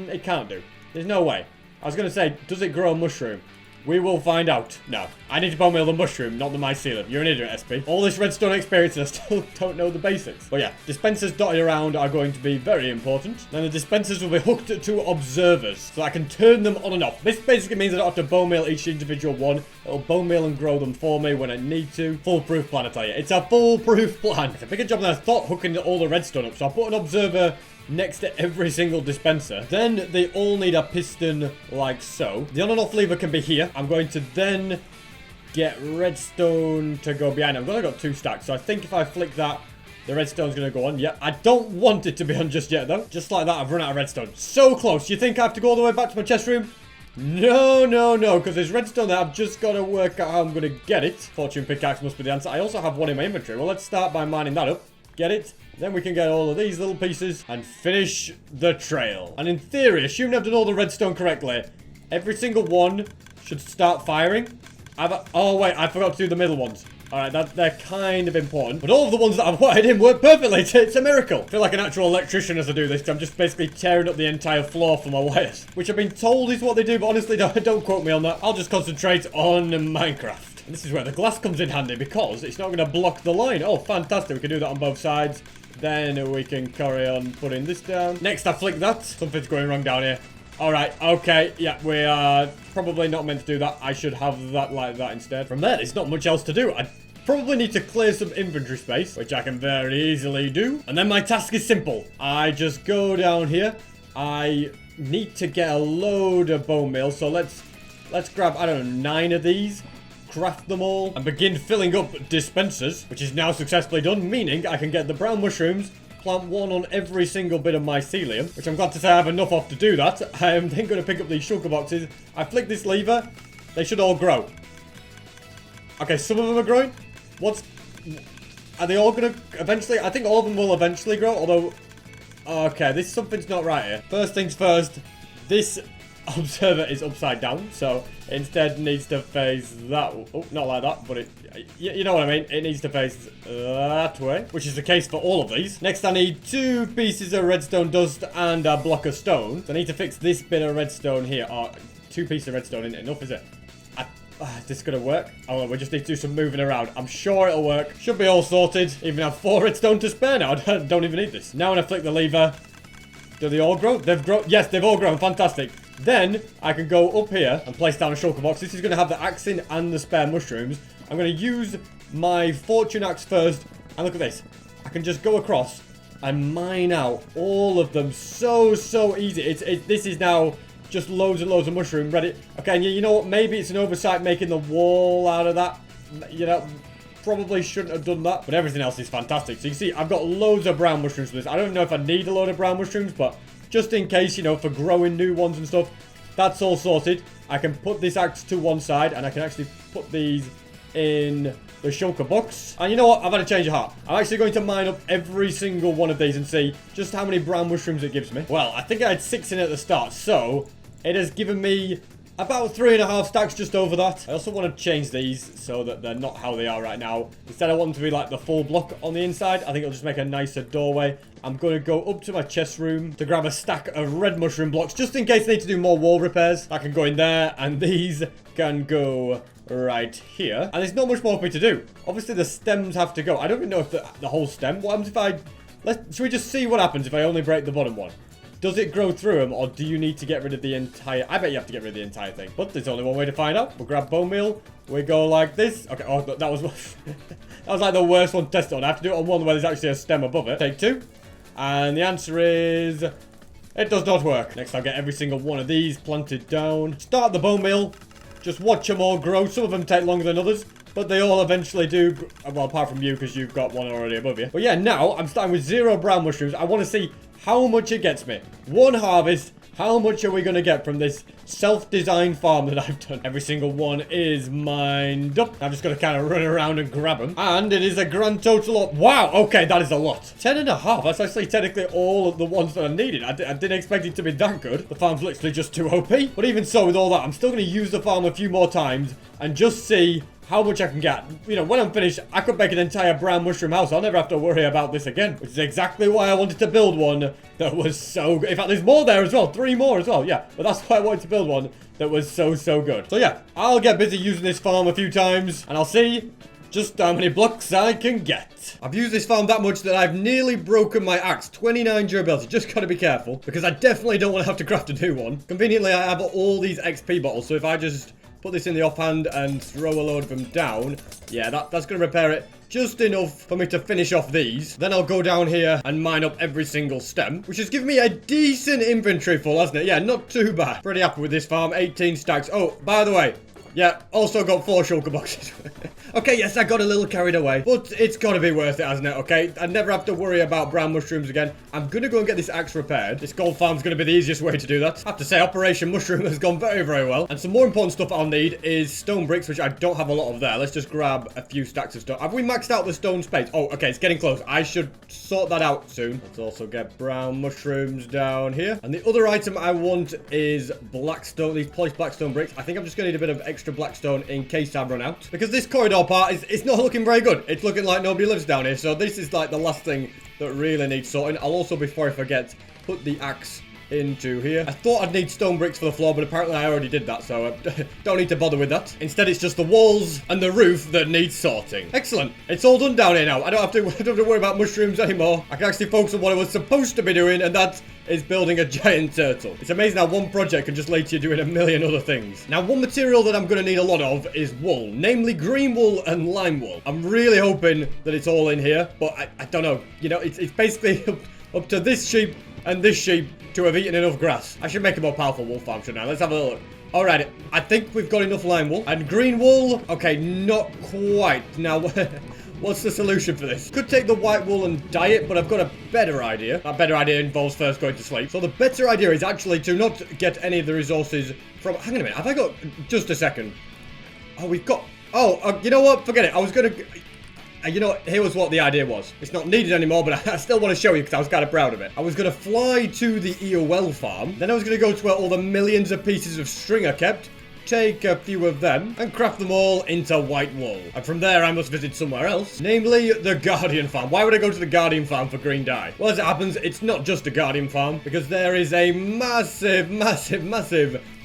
it can't do. There's no way. I was going to say, does it grow a mushroom? We will find out. No. I need to bone meal the mushroom, not the mycelium. You're an idiot, SP. All this redstone experience and I still don't know the basics. But yeah, dispensers dotted around are going to be very important. Then the dispensers will be hooked to observers, so I can turn them on and off. This basically means I don't have to bone meal each individual one. It'll bone meal and grow them for me when I need to. Foolproof plan, I tell you. It's a foolproof plan. It's a bigger job than I thought, hooking all the redstone up. So I'll put an observer next to every single dispenser. Then they all need a piston like so. The on and off lever can be here. I'm going to then get redstone to go behind. I've only got 2 stacks, so I think if I flick that, the redstone's going to go on. Yeah, I don't want it to be on just yet, though. Just like that, I've run out of redstone. So close. You think I have to go all the way back to my chest room? No, no, no, because there's redstone there. I've just got to work out how I'm going to get it. Fortune pickaxe must be the answer. I also have one in my inventory. Well, let's start by mining that up. Get it? Then we can get all of these little pieces and finish the trail. And in theory, assuming I've done all the redstone correctly, every single one should start firing. Oh wait, I forgot to do the middle ones. Alright, they're kind of important. But all of the ones that I've wired in work perfectly. It's a miracle. I feel like an actual electrician as I do this, because I'm just basically tearing up the entire floor for my wires. Which I've been told is what they do, but honestly, don't quote me on that. I'll just concentrate on Minecraft. And this is where the glass comes in handy, because it's not going to block the line. Oh, fantastic. We can do that on both sides. Then we can carry on putting this down. Next, I flick that. Something's going wrong down here. Alright, okay, yeah, we are probably not meant to do that. I should have that like that instead. From there, there's not much else to do. I probably need to clear some inventory space, which I can very easily do. And then my task is simple. I just go down here. I need to get a load of bone meal, so let's grab, I don't know, 9 of these. Craft them all and begin filling up dispensers, which is now successfully done, meaning I can get the brown mushrooms, plant 1 on every single bit of mycelium, which I'm glad to say I have enough of to do that. I am then going to pick up these shulker boxes. I flick this lever. They should all grow. Okay, some of them are growing. Are they all going to eventually? I think all of them will eventually grow, although... Okay, something's not right here. First things first, this observer is upside down, so it instead needs to face that. Oh, not like that, but you know what I mean. It needs to face that way, which is the case for all of these. Next, I need 2 pieces of redstone dust and a block of stone. So I need to fix this bit of redstone here. 2 pieces of redstone isn't enough, is it? Is this gonna work? Oh, we just need to do some moving around. I'm sure it'll work. Should be all sorted. Even have 4 redstone to spare now. I don't even need this. Now when I flick the lever, do they all grow? They've grown. Yes, they've all grown. Fantastic. Then I can go up here and place down a shulker box. This is going to have the axe in and the spare mushrooms. I'm going to use my fortune axe first. And look at this. I can just go across and mine out all of them so easy. This is now just loads and loads of mushroom ready. Okay, and you know what? Maybe it's an oversight making the wall out of that. You know, probably shouldn't have done that. But everything else is fantastic. So you can see I've got loads of brown mushrooms for this. I don't know if I need a load of brown mushrooms, but just in case, you know, for growing new ones and stuff, that's all sorted. I can put this axe to one side, and I can actually put these in the shulker box. And you know what? I've had a change of heart. I'm actually going to mine up every single one of these and see just how many brown mushrooms it gives me. Well, I think I had 6 in at the start, so it has given me about 3.5 stacks, just over that. I also want to change these so that they're not how they are right now. Instead, I want them to be like the full block on the inside. I think it'll just make a nicer doorway. I'm going to go up to my chest room to grab a stack of red mushroom blocks, just in case I need to do more wall repairs. I can go in there, and these can go right here. And there's not much more for me to do. Obviously, the stems have to go. I don't even know if the whole stem. What happens if I... Should we just see what happens if I only break the bottom one? Does it grow through them, or do you need to get rid of the entire... I bet you have to get rid of the entire thing. But there's only one way to find out. We'll grab bone meal. We go like this. Okay, oh, that was... that was like the worst one to test on. I have to do it on one where there's actually a stem above it. Take 2. And the answer is... it does not work. Next, I'll get every single one of these planted down. Start the bone meal. Just watch them all grow. Some of them take longer than others, but they all eventually do. Well, apart from you, because you've got one already above you. But yeah, now I'm starting with 0 brown mushrooms. I want to see how much it gets me. 1 harvest. How much are we going to get from this self-designed farm that I've done? Every single one is mined up. I'm just going to kind of run around and grab them. And it is a grand total of... wow, okay, that is a lot. 10.5. That's actually technically all of the ones that I needed. I didn't expect it to be that good. The farm's literally just too OP. But even so, with all that, I'm still going to use the farm a few more times and just see how much I can get. You know, when I'm finished, I could make an entire brown mushroom house. I'll never have to worry about this again, which is exactly why I wanted to build one that was so good. In fact, there's more there as well. 3 more as well, yeah. But that's why I wanted to build one that was so good. So yeah, I'll get busy using this farm a few times, and I'll see just how many blocks I can get. I've used this farm that much that I've nearly broken my axe. 29 durability. Just gotta be careful, because I definitely don't want to have to craft a new one. Conveniently, I have all these XP bottles, so if I just put this in the offhand and throw a load of them down, yeah, that's going to repair it just enough for me to finish off these. Then I'll go down here and mine up every single stem, which has given me a decent inventory full, hasn't it? Yeah, not too bad. Pretty happy with this farm. 18 stacks. Oh, by the way, yeah, also got 4 shulker boxes. Okay, yes, I got a little carried away, but it's got to be worth it, hasn't it? Okay, I never have to worry about brown mushrooms again. I'm going to go and get this axe repaired. This gold farm's going to be the easiest way to do that. I have to say, Operation Mushroom has gone very well. And some more important stuff I'll need is stone bricks, which I don't have a lot of there. Let's just grab a few stacks of stone. Have we maxed out the stone space? Oh, okay, it's getting close. I should sort that out soon. Let's also get brown mushrooms down here. And the other item I want is blackstone, these polished blackstone bricks. I think I'm just going to need a bit of extra blackstone in case I run out, because this corridor part it's not looking very good. It's looking like nobody lives down here, so this is like the last thing that really needs sorting. I'll also, before I forget, put the axe into here. I thought I'd need stone bricks for the floor, but apparently I already did that, so I don't need to bother with that. Instead, it's just the walls and the roof that needs sorting. Excellent. It's all done down here now. I don't have to worry about mushrooms anymore. I can actually focus on what I was supposed to be doing, and that is building a giant turtle. It's amazing how one project can just lead to you doing a million other things. Now, one material that I'm going to need a lot of is wool, namely green wool and lime wool. I'm really hoping that it's all in here, but I don't know. You know, it's basically up to this sheep and this sheep to have eaten enough grass. I should make a more powerful wool farm, shouldn't I? Let's have a look. Alright, I think we've got enough lime wool. And green wool? Okay, not quite. Now, what's the solution for this? Could take the white wool and dye it, but I've got a better idea. That better idea involves first going to sleep. So the better idea is actually to not get any of the resources from... Hang on a minute, have I got... Just a second. Oh, we've got... Oh, you know what? Forget it. I was going to... You know, here was what the idea was. It's not needed anymore, but I still want to show you because I was kind of proud of it. I was going to fly to the EOL farm. Then I was going to go to where all the millions of pieces of string are kept. Take a few of them and craft them all into white wool. And from there, I must visit somewhere else, namely the Guardian farm. Why would I go to the Guardian farm for green dye? Well, as it happens, it's not just a Guardian farm, because there is a massive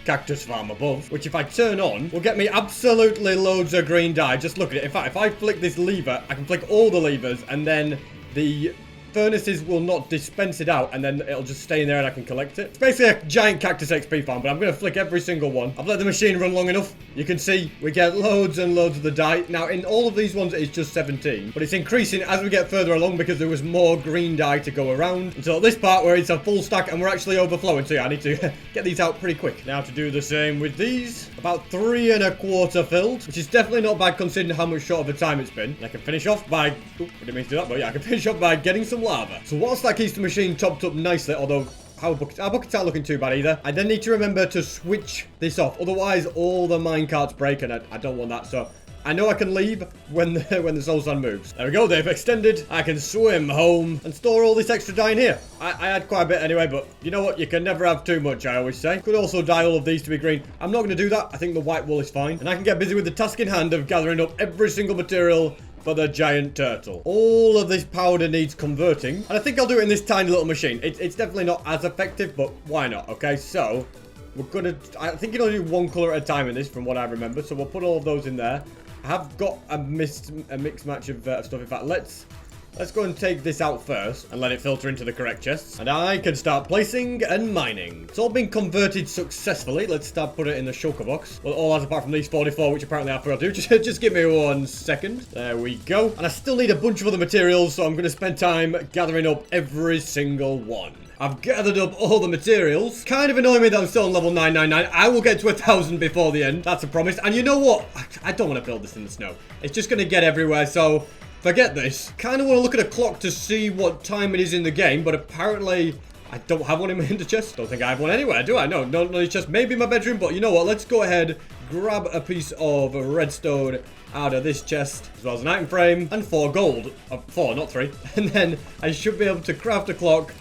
cactus farm above, which if I turn on, will get me absolutely loads of green dye. Just look at it. In fact, if I flick this lever, I can flick all the levers, and then the furnaces will not dispense it out, and then it'll just stay in there and I can collect it. It's basically a giant cactus XP farm, but I'm going to flick every single one. I've let the machine run long enough. You can see we get loads and loads of the dye. Now, in all of these ones, it's just 17, but it's increasing as we get further along because there was more green dye to go around until this part where it's a full stack and we're actually overflowing. So yeah, I need to get these out pretty quick. Now to do the same with these. About 3 1/4 filled, which is definitely not bad considering how much short of a time it's been. And I can finish off by... Oop, I didn't mean to do that, but yeah, I can finish off by getting some lava. So whilst that keeps the machine topped up nicely, although our buckets aren't looking too bad either, I then need to remember to switch this off. Otherwise, all the minecarts break, and I don't want that. So I know I can leave when the soul sand moves. There we go, they've extended. I can swim home and store all this extra dye in here. I had quite a bit anyway, but you know what? You can never have too much, I always say. Could also dye all of these to be green. I'm not going to do that. I think the white wool is fine. And I can get busy with the task in hand of gathering up every single material for the giant turtle. All of this powder needs converting, and I think I'll do it in this tiny little machine. It's definitely not as effective, but why not? Okay, so we're gonna... I think you can only do one color at a time in this, from what I remember. So we'll put all of those in there. I have got a mixed match of stuff. In fact, let's go and take this out first and let it filter into the correct chests. And I can start placing and mining. It's all been converted successfully. Let's start putting it in the shulker box. Well, all has apart from these 44, which apparently I forgot to do. Just give me 1 second. There we go. And I still need a bunch of other materials, so I'm going to spend time gathering up every single one. I've gathered up all the materials. Kind of annoying me that I'm still on level 999. I will get to 1,000 before the end. That's a promise. And you know what? I don't want to build this in the snow. It's just going to get everywhere, so... Forget this. Kind of want to look at a clock to see what time it is in the game, but apparently I don't have one in my ender chest. Don't think I have one anywhere, do I? No, not in the chest. Maybe in my bedroom, but you know what? Let's go ahead, grab a piece of redstone out of this chest, as well as an item frame, and 4 gold. 4, not 3. And then I should be able to craft a clock.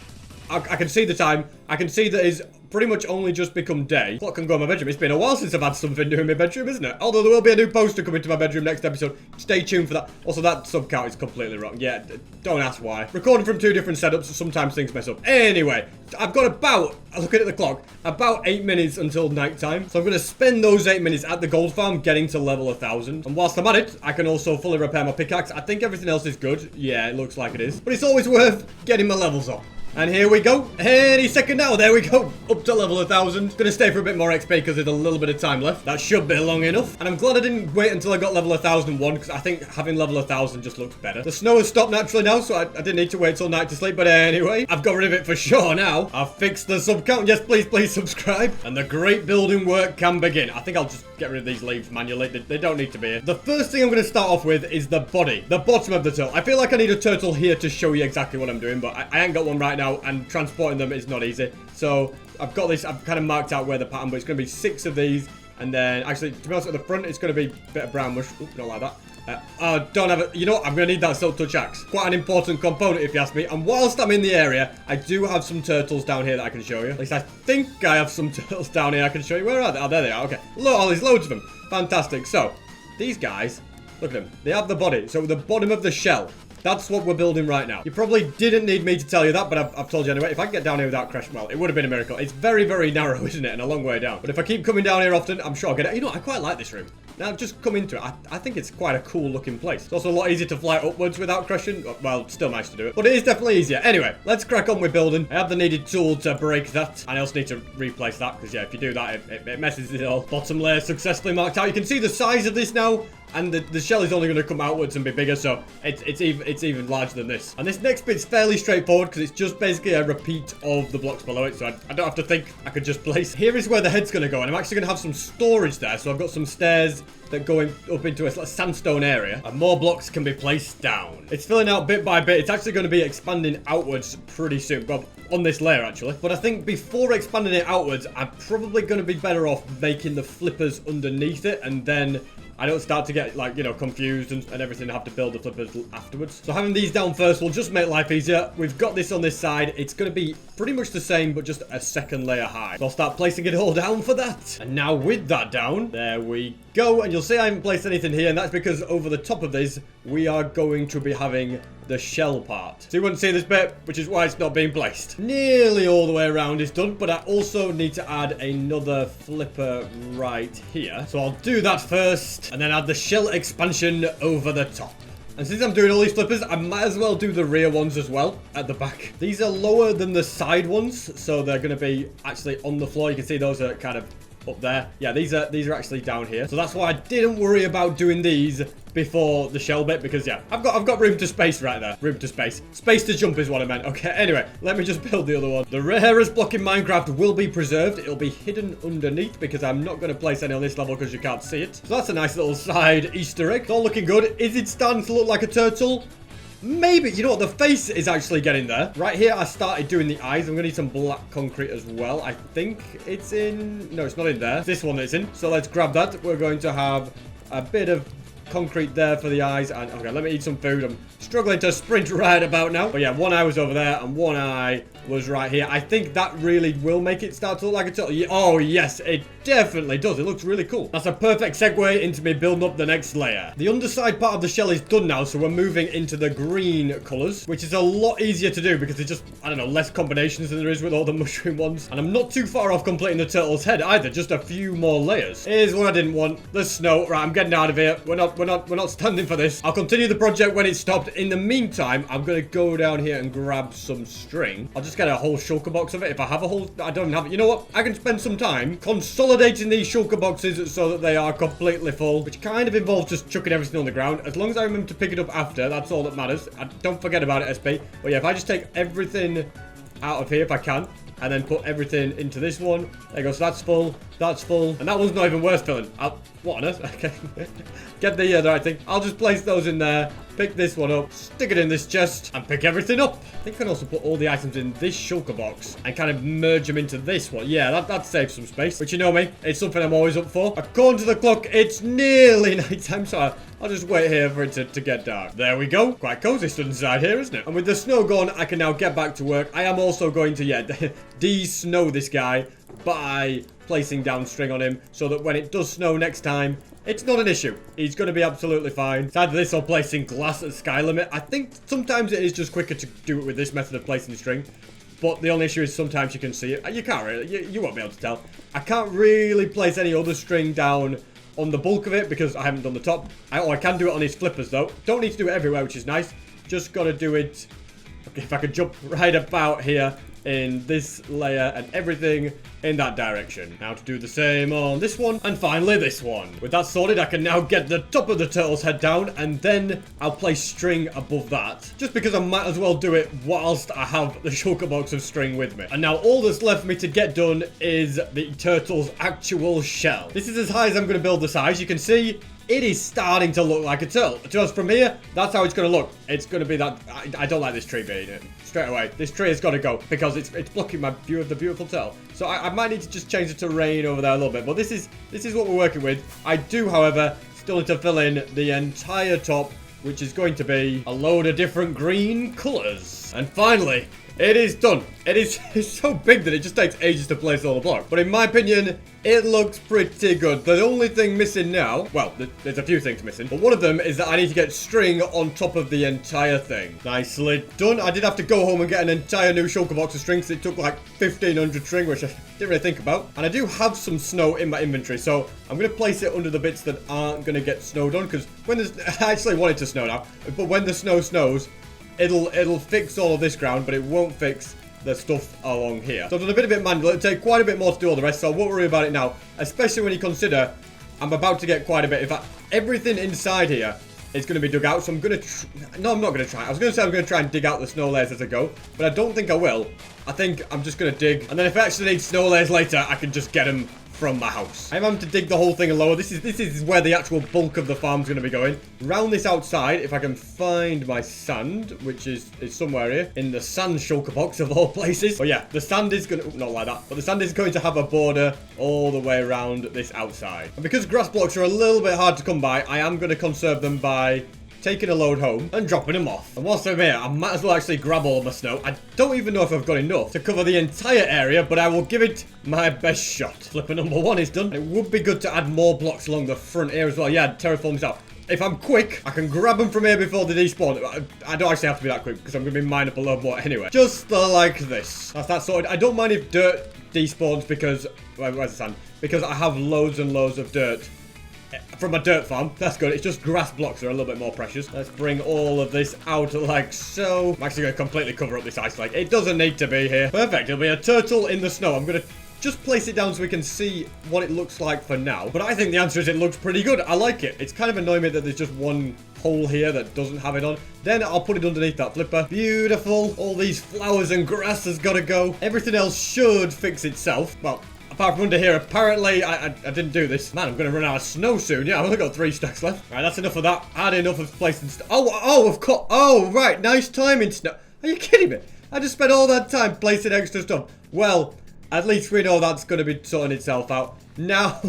I can see the time. I can see that it's pretty much only just become day. Clock can go in my bedroom. It's been a while since I've had something new in my bedroom, isn't it? Although there will be a new poster coming to my bedroom next episode. Stay tuned for that. Also, that sub count is completely wrong. Yeah, don't ask why. Recording from 2 different setups, so sometimes things mess up. Anyway, I've got about, looking at the clock, about 8 minutes until night time. So I'm going to spend those 8 minutes at the gold farm getting to level 1,000. And whilst I'm at it, I can also fully repair my pickaxe. I think everything else is good. Yeah, it looks like it is. But it's always worth getting my levels up. And here we go. Any second now. There we go. Up to level 1,000. Gonna stay for a bit more XP because there's a little bit of time left. That should be long enough. And I'm glad I didn't wait until I got level 1,001 because I think having level 1,000 just looks better. The snow has stopped naturally now, so I didn't need to wait till night to sleep. But anyway, I've got rid of it for sure now. I've fixed the sub count. Yes, please subscribe. And the great building work can begin. I think I'll just get rid of these leaves manually. They don't need to be here. The first thing I'm going to start off with is the body. The bottom of the turtle. I feel like I need a turtle here to show you exactly what I'm doing, but I ain't got one right now, and transporting them is not easy. So I've got this, I've kind of marked out where the pattern, but it's going to be 6 of these. And then, actually, to be honest, at the front, it's going to be a bit of brown mush. Oop, not like that. Don't have it. You know what? I'm going to need that silk touch axe. Quite an important component, if you ask me. And whilst I'm in the area, I do have some turtles down here that I can show you. At least I think I have some turtles down here I can show you. Where are they? Oh, there they are. Okay. Look, there's loads of them. Fantastic. So, these guys, look at them. They have the body. So, the bottom of the shell. That's what we're building right now. You probably didn't need me to tell you that, but I've told you anyway. If I can get down here without crashing, well, it would have been a miracle. It's very, very narrow, isn't it? And a long way down. But if I keep coming down here often, I'm sure I'll get it. You know, I quite like this room. Now, just come into it. I think it's quite a cool looking place. It's also a lot easier to fly upwards without crashing. Well, still nice to do it, but it is definitely easier. Anyway, let's crack on with building. I have the needed tool to break that. And I also need to replace that because, yeah, if you do that, it messes it all. Bottom layer successfully marked out. You can see the size of this now. And the shell is only going to come outwards and be bigger, so it's even larger than this. And this next bit's fairly straightforward because it's just basically a repeat of the blocks below it, so I don't have to think. I could just place. Here is where the head's going to go, and I'm actually going to have some storage there. So I've got some stairs that go up into a sandstone area, and more blocks can be placed down. It's filling out bit by bit. It's actually going to be expanding outwards pretty soon. Well, on this layer actually. But I think before expanding it outwards, I'm probably going to be better off making the flippers underneath it, and then I don't start to get, like, you know, confused and everything. I have to build the flippers afterwards. So having these down first will just make life easier. We've got this on this side. It's going to be pretty much the same, but just a second layer high. So I'll start placing it all down for that. And now with that down, there we go. And you'll see I haven't placed anything here. And that's because over the top of this, we are going to be having the shell part. So you wouldn't see this bit, which is why it's not being placed. Nearly all the way around is done, but I also need to add another flipper right here. So I'll do that first, and then add the shell expansion over the top. And since I'm doing all these flippers, I might as well do the rear ones as well at the back. These are lower than the side ones, so they're going to be actually on the floor. You can see those are kind of up there. Yeah, these are actually down here. So that's why I didn't worry about doing these before the shell bit, because yeah, I've got room to space right there. Room to space. Space to jump is what I meant. Okay, anyway, let me just build the other one. The rarest block in Minecraft will be preserved. It'll be hidden underneath because I'm not going to place any on this level because you can't see it. So that's a nice little side Easter egg. It's all looking good. Is it starting to look like a turtle? Maybe. You know what? The face is actually getting there. Right here, I started doing the eyes. I'm going to need some black concrete as well. I think it's in... No, it's not in there. It's this one that's in. So let's grab that. We're going to have a bit of concrete there for the eyes. And okay, let me eat some food. I'm struggling to sprint right about now. But yeah, one eye was over there and one eye was right here. I think that really will make it start to look like a turtle. Oh, yes, it definitely does. It looks really cool. That's a perfect segue into me building up the next layer. The underside part of the shell is done now, so we're moving into the green colors, which is a lot easier to do because there's just, I don't know, less combinations than there is with all the mushroom ones. And I'm not too far off completing the turtle's head either, just a few more layers. Here's what I didn't want. The snow. Right, I'm getting out of here. We're not standing for this. I'll continue the project when it's stopped. In the meantime, I'm going to go down here and grab some string. I'll just get a whole shulker box of it. If I have a whole, I don't have it. You know what? I can spend some time consolidating these shulker boxes so that they are completely full, which kind of involves just chucking everything on the ground. As long as I remember to pick it up after, that's all that matters. Don't forget about it, SP. But yeah, if I just take everything out of here, if I can, and then put everything into this one. There you go. So that's full. That's full. And that one's not even worth filling. What on earth? Okay. Get the right thing. I'll just place those in there. Pick this one up. Stick it in this chest. And pick everything up. I think I can also put all the items in this shulker box. And kind of merge them into this one. Yeah, that saves some space. But you know me. It's something I'm always up for. According to the clock, it's nearly nighttime. So I'll just wait here for it to get dark. There we go. Quite cozy stood inside here, isn't it? And with the snow gone, I can now get back to work. I am also going to, yeah, de-snow this guy by placing down string on him so that when it does snow next time, it's not an issue. He's going to be absolutely fine. It's either this or placing glass at sky limit. I think sometimes it is just quicker to do it with this method of placing string. But the only issue is sometimes you can see it. You can't really. You won't be able to tell. I can't really place any other string down on the bulk of it because I haven't done the top. I can do it on his flippers though. Don't need to do it everywhere, which is nice. Just got to do it. Okay, if I could jump right about here in this layer and everything in that direction. Now to do the same on this one and finally this one. With that sorted, I can now get the top of the turtle's head down and then I'll place string above that. Just because I might as well do it whilst I have the shulker box of string with me. And now all that's left for me to get done is the turtle's actual shell. This is as high as I'm going to build the size. You can see it is starting to look like a turtle. Just from here, that's how it's going to look. It's going to be that... I don't like this tree being it. Straight away. This tree has got to go because it's blocking my view of the beautiful turtle. So I might need to just change the terrain over there a little bit. But this is what we're working with. I do, however, still need to fill in the entire top, which is going to be a load of different green colors. And finally, it is done. It is it's so big that it just takes ages to place all the blocks. But in my opinion, it looks pretty good. The only thing missing now, well, there's a few things missing, but one of them is that I need to get string on top of the entire thing. Nicely done. I did have to go home and get an entire new shulker box of strings. It took like 1,500 string, which I didn't really think about. And I do have some snow in my inventory, so I'm going to place it under the bits that aren't going to get snowed on, because when there's, I actually want it to snow now, but when the snow snows, it'll fix all of this ground, but it won't fix the stuff along here. So I've done a bit of it manual. It'll take quite a bit more to do all the rest, so I won't worry about it now, especially when you consider I'm about to get quite a bit. In fact, everything inside here is going to be dug out, so I'm going to no, I'm not going to try. I was going to say I'm going to try and dig out the snow layers as I go, but I don't think I will. I think I'm just going to dig, and then if I actually need snow layers later, I can just get them from my house. I'm having to dig the whole thing and lower. This is where the actual bulk of the farm's going to be going. Round this outside, if I can find my sand, which is somewhere here in the sand shulker box of all places. But yeah, the sand is going to, not like that, but the sand is going to have a border all the way around this outside. And because grass blocks are a little bit hard to come by, I am going to conserve them by taking a load home and dropping them off. And whilst I'm here, I might as well actually grab all of my snow. I don't even know if I've got enough to cover the entire area, but I will give it my best shot. Flipper number 1 is done. It would be good to add more blocks along the front here as well. Yeah, terraforms out. If I'm quick, I can grab them from here before they despawn. I don't actually have to be that quick because I'm going to be mining up a load more anyway. Just like this. That's that sorted. I don't mind if dirt despawns because, where's the sand? Because I have loads and loads of dirt from a dirt farm. That's good. It's just grass blocks are a little bit more precious. Let's bring all of this out like so. I'm actually going to completely cover up this ice lake. It doesn't need to be here. Perfect. It'll be a turtle in the snow. I'm going to just place it down so we can see what it looks like for now. But I think the answer is it looks pretty good. I like it. It's kind of annoying me that there's just one hole here that doesn't have it on. Then I'll put it underneath that flipper. Beautiful. All these flowers and grass has got to go. Everything else should fix itself. Well, apart from under here, apparently, I didn't do this. Man, I'm going to run out of snow soon. Yeah, I've only got 3 stacks left. All right, that's enough of that. Had enough of placing stuff. Oh, of course. Oh, right. Nice timing, snow. Are you kidding me? I just spent all that time placing extra stuff. Well, at least we know that's going to be sorting itself out. Now,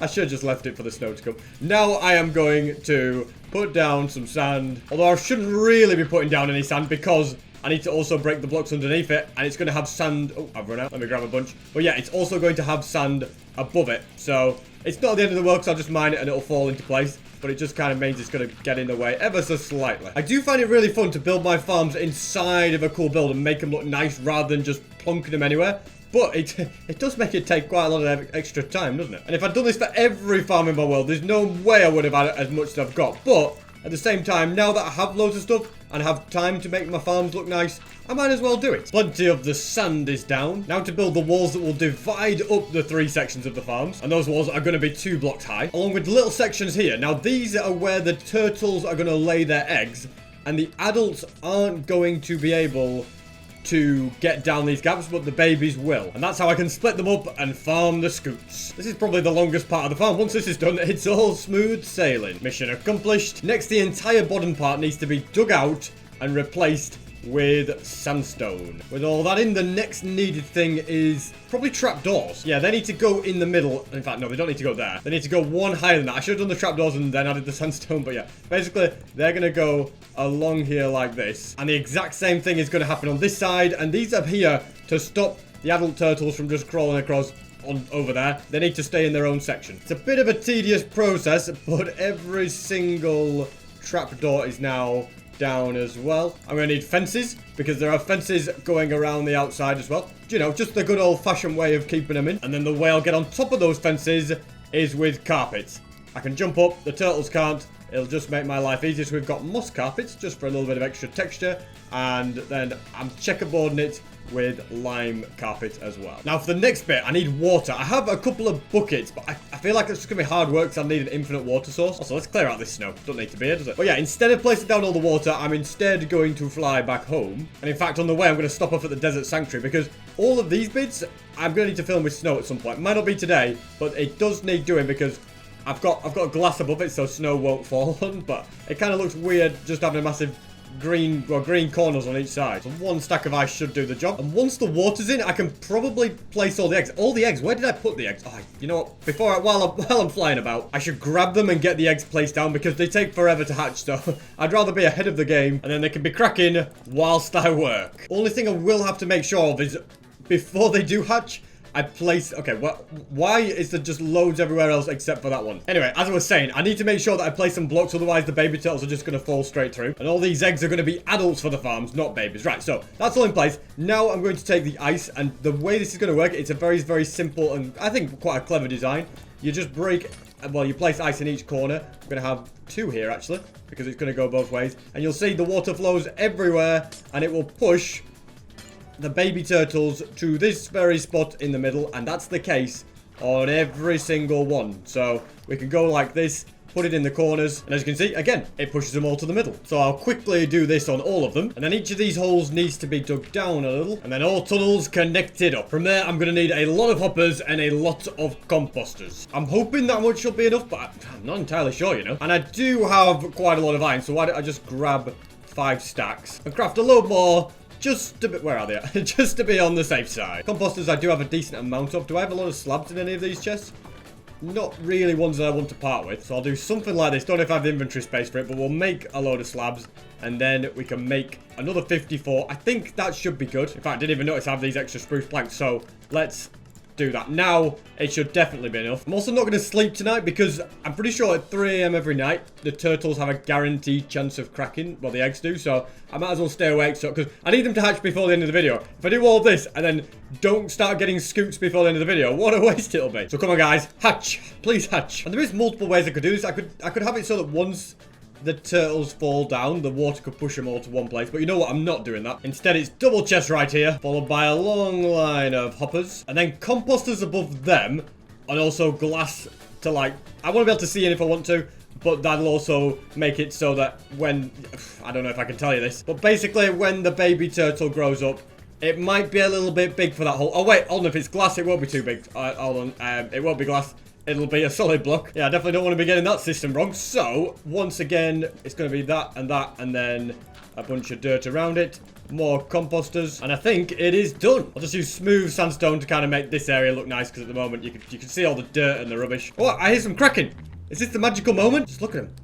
I should have just left it for the snow to come. Now I am going to put down some sand. Although I shouldn't really be putting down any sand because I need to also break the blocks underneath it, and it's going to have sand. Oh, I've run out. Let me grab a bunch. But yeah, it's also going to have sand above it. So it's not the end of the world because I'll just mine it and it'll fall into place. But it just kind of means it's going to get in the way ever so slightly. I do find it really fun to build my farms inside of a cool build and make them look nice rather than just plonking them anywhere. But it does make it take quite a lot of extra time, doesn't it? And if I'd done this for every farm in my world, there's no way I would have had as much as I've got. But at the same time, now that I have loads of stuff and have time to make my farms look nice, I might as well do it. Plenty of the sand is down. Now to build the walls that will divide up the 3 sections of the farms. And those walls are going to be 2 blocks high, along with little sections here. Now these are where the turtles are going to lay their eggs, and the adults aren't going to be able to get down these gaps, but the babies will. And that's how I can split them up and farm the scoots. This is probably the longest part of the farm. Once this is done, it's all smooth sailing. Mission accomplished. Next, the entire bottom part needs to be dug out and replaced with sandstone. With all that in, the next needed thing is probably trapdoors. Yeah, they need to go in the middle. In fact, no, they don't need to go there. They need to go one higher than that. I should have done the trapdoors and then added the sandstone, but yeah. Basically, they're going to go along here like this. And the exact same thing is going to happen on this side. And these are here to stop the adult turtles from just crawling across on over there. They need to stay in their own section. It's a bit of a tedious process, but every single trapdoor is now down as well. I'm going to need fences because there are fences going around the outside as well. You know, just the good old-fashioned way of keeping them in. And then the way I'll get on top of those fences is with carpets. I can jump up, the turtles can't. It'll just make my life easier. So we've got moss carpets just for a little bit of extra texture. And then I'm checkerboarding it with lime carpet as well. Now for the next bit, I need water. I have a couple of buckets, but I feel like it's just going to be hard work because I need an infinite water source. Also, let's clear out this snow. Don't need to be here, does it? But yeah, instead of placing down all the water, I'm instead going to fly back home. And in fact, on the way, I'm going to stop off at the desert sanctuary because all of these bits, I'm going to need to film with snow at some point. Might not be today, but it does need doing because I've got glass above it so snow won't fall on, but it kind of looks weird just having a massive green corners on each side. So 1 stack of ice should do the job. And once the water's in, I can probably place all the eggs. All the eggs, where did I put the eggs? Oh, you know what, while I'm flying about, I should grab them and get the eggs placed down because they take forever to hatch, so I'd rather be ahead of the game and then they can be cracking whilst I work. Only thing I will have to make sure of is before they do hatch, I place... Okay, why is there just loads everywhere else except for that one? Anyway, as I was saying, I need to make sure that I place some blocks, otherwise the baby turtles are just going to fall straight through. And all these eggs are going to be adults for the farms, not babies. Right, so that's all in place. Now I'm going to take the ice, and the way this is going to work, it's a very, very simple and I think quite a clever design. You just break... Well, you place ice in each corner. I'm going to have 2 here, actually, because it's going to go both ways. And you'll see the water flows everywhere, and it will push the baby turtles to this very spot in the middle, and that's the case on every single one. So we can go like this, put it in the corners, and as you can see, again, it pushes them all to the middle. So I'll quickly do this on all of them, and then each of these holes needs to be dug down a little, and then all tunnels connected up. From there, I'm going to need a lot of hoppers and a lot of composters. I'm hoping that much will be enough, but I'm not entirely sure, you know. And I do have quite a lot of iron, so why don't I just grab 5 stacks and craft a load more, just a bit, where are they at? Just to be on the safe side. Composters I do have a decent amount of. Do I have a lot of slabs in any of these chests? Not really ones that I want to part with. So I'll do something like this. Don't know if I have the inventory space for it, but we'll make a load of slabs. And then we can make another 54. I think that should be good. In fact, I didn't even notice I have these extra spruce planks. So let's do that. Now, it should definitely be enough. I'm also not going to sleep tonight because I'm pretty sure at 3 AM every night, the turtles have a guaranteed chance of cracking. Well, the eggs do, so I might as well stay awake. So, because I need them to hatch before the end of the video. If I do all this and then don't start getting scoops before the end of the video, what a waste it'll be. So come on, guys. Hatch. Please hatch. And there is multiple ways I could do this. I could have it so that once the turtles fall down, the water could push them all to one place. But you know what? I'm not doing that. Instead, it's double chest right here, followed by a long line of hoppers. And then composters above them. And also glass to, like... I want to be able to see in if I want to. But that'll also make it so that when... I don't know if I can tell you this. But basically, when the baby turtle grows up, it might be a little bit big for that hole. Oh, wait. Hold on. If it's glass, it won't be too big. Hold on. It won't be glass. It'll be a solid block. Yeah, I definitely don't want to be getting that system wrong. So, once again, it's going to be that, and then a bunch of dirt around it. More composters. And I think it is done. I'll just use smooth sandstone to kind of make this area look nice, because at the moment, you can see all the dirt and the rubbish. Oh, I hear some cracking. Is this the magical moment? Just look at them.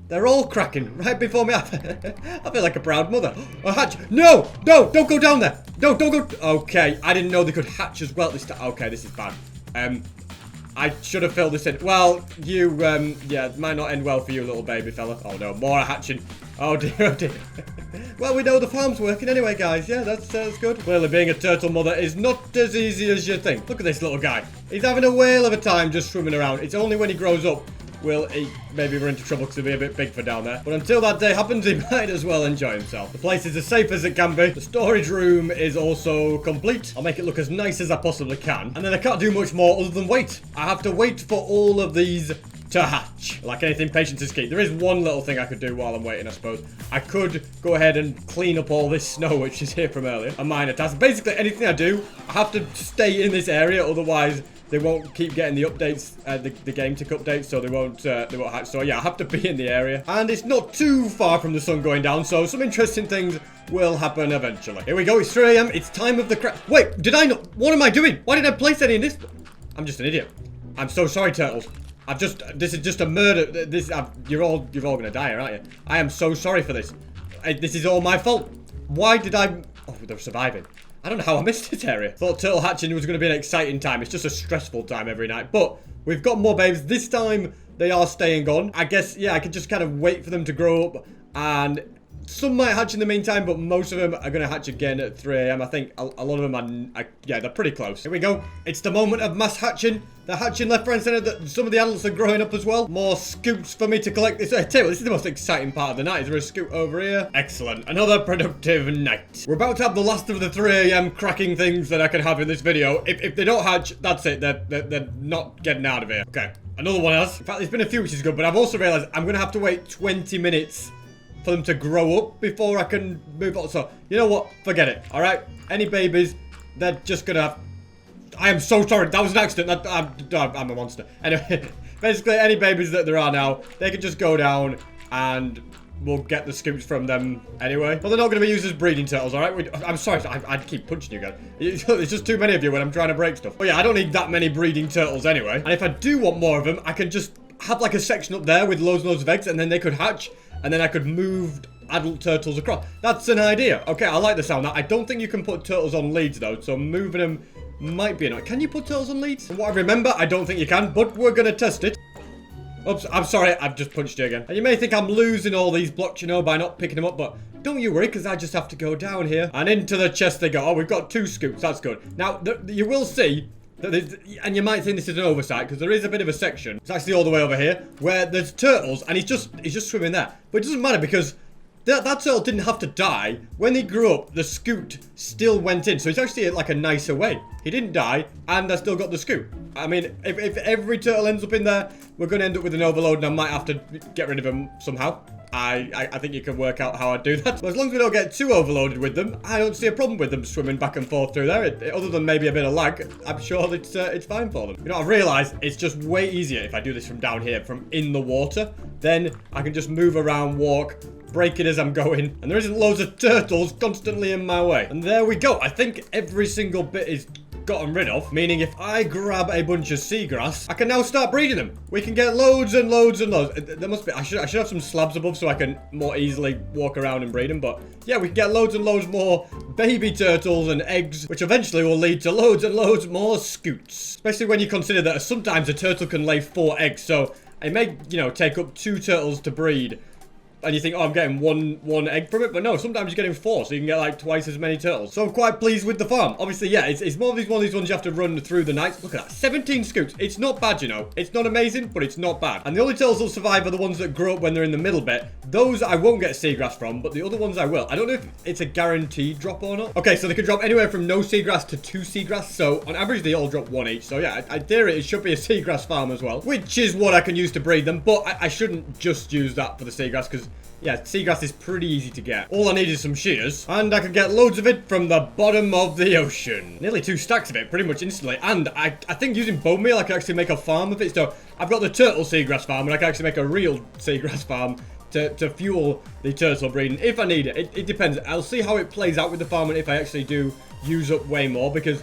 They're all cracking right before me. I feel like a proud mother. A hatch. No, no, don't go down there. No, don't go. Okay, I didn't know they could hatch as well this time. Okay, this is bad. I should have filled this in. Well, you, yeah, it might not end well for you, little baby fella. Oh, no, more hatching. Oh, dear, oh, dear. Well, we know the farm's working anyway, guys. Yeah, that's good. Clearly, being a turtle mother is not as easy as you think. Look at this little guy. He's having a whale of a time just swimming around. It's only when he grows up will he maybe run into trouble because he'll be a bit big for down there. But until that day happens, he might as well enjoy himself. The place is as safe as it can be. The storage room is also complete. I'll make it look as nice as I possibly can. And then I can't do much more other than wait. I have to wait for all of these to hatch. Like anything, patience is key. There is one little thing I could do while I'm waiting, I suppose. I could go ahead and clean up all this snow, which is here from earlier. A minor task. Basically, anything I do, I have to stay in this area, otherwise they won't keep getting the updates, the game tick updates, so they won't hatch. So yeah, I have to be in the area. And it's not too far from the sun going down, so some interesting things will happen eventually. Here we go, it's 3 AM, it's time of the crack. Wait, did I not? What am I doing? Why did I place any in this? I'm just an idiot. I'm so sorry, turtles. This is just a murder. You're all gonna die here, aren't you? I am so sorry for this. This is all my fault. Why did I? Oh, they're surviving. I don't know how I missed this area. Thought turtle hatching was going to be an exciting time. It's just a stressful time every night. But we've got more babes. This time, they are staying on. I guess, yeah, I could just kind of wait for them to grow up. And some might hatch in the meantime, but most of them are going to hatch again at 3 AM. I think a lot of them are, yeah, they're pretty close. Here we go. It's the moment of mass hatching. They're hatching left, right, and center. Some of the adults are growing up as well. More scoops for me to collect. This, I tell you what, this is the most exciting part of the night. Is there a scoop over here? Excellent. Another productive night. We're about to have the last of the 3 AM cracking things that I can have in this video. If they don't hatch, that's it. They're not getting out of here. Okay. Another one has. In fact, there's been a few which is good, but I've also realized I'm going to have to wait 20 minutes for them to grow up before I can move on. So, you know what? Forget it. All right? Any babies, they're just going to have... I am so sorry. That was an accident. I'm a monster. Anyway, basically, any babies that there are now, they can just go down and we'll get the scoops from them anyway. But they're not going to be used as breeding turtles, alright? I'm sorry, I'd keep punching you guys. It's just too many of you when I'm trying to break stuff. But yeah, I don't need that many breeding turtles anyway. And if I do want more of them, I can just have like a section up there with loads and loads of eggs, and then they could hatch, and then I could move adult turtles across. That's an idea. Okay, I like the sound of that. I don't think you can put turtles on leads though, so moving them might be annoying. Can you put turtles on leads? From what I remember, I don't think you can, but we're going to test it. Oops, I'm sorry, I've just punched you again. And you may think I'm losing all these blocks, you know, by not picking them up, but don't you worry, because I just have to go down here. And into the chest they go. Oh, we've got 2 scoops, that's good. Now, you will see that there's, and you might think this is an oversight, because there is a bit of a section, it's actually all the way over here, where there's turtles, and he's just swimming there. But it doesn't matter, because that turtle didn't have to die. When he grew up, the scoot still went in. So it's actually like a nicer way. He didn't die, and I still got the scoot. I mean, if every turtle ends up in there, we're going to end up with an overload, and I might have to get rid of them somehow. I think you can work out how I'd do that. But as long as we don't get too overloaded with them, I don't see a problem with them swimming back and forth through there. Other than maybe a bit of lag, I'm sure it's fine for them. You know, I've realised it's just way easier if I do this from down here, from in the water. Then I can just move around, walk, break it as I'm going, and there isn't loads of turtles constantly in my way. And there we go. I think every single bit is gotten rid of, meaning if I grab a bunch of seagrass, I can now start breeding them. We can get loads and loads and loads. There must be, I should have some slabs above so I can more easily walk around and breed them, but yeah, we can get loads and loads more baby turtles and eggs, which eventually will lead to loads and loads more scoots. Especially when you consider that sometimes a turtle can lay 4 eggs, so it may, you know, take up 2 turtles to breed. And you think, oh, I'm getting one egg from it. But no, sometimes you're getting 4, so you can get like twice as many turtles. So I'm quite pleased with the farm. Obviously, yeah, it's more of these ones you have to run through the night. Look at that, 17 scoops. It's not bad, you know. It's not amazing, but it's not bad. And the only turtles that survive are the ones that grow up when they're in the middle bit. Those I won't get seagrass from, but the other ones I will. I don't know if it's a guaranteed drop or not. Okay, so they can drop anywhere from no seagrass to 2 seagrass. So on average, they all drop 1 each. So yeah, I dare it should be a seagrass farm as well, which is what I can use to breed them. But I shouldn't just use that for the seagrass, because yeah, seagrass is pretty easy to get. All I need is some shears, and I can get loads of it from the bottom of the ocean. Nearly 2 stacks of it, pretty much instantly. And I think using bone meal, I can actually make a farm of it. So I've got the turtle seagrass farm, and I can actually make a real seagrass farm to fuel the turtle breeding if I need it. It depends. I'll see how it plays out with the farm and if I actually do use up way more, because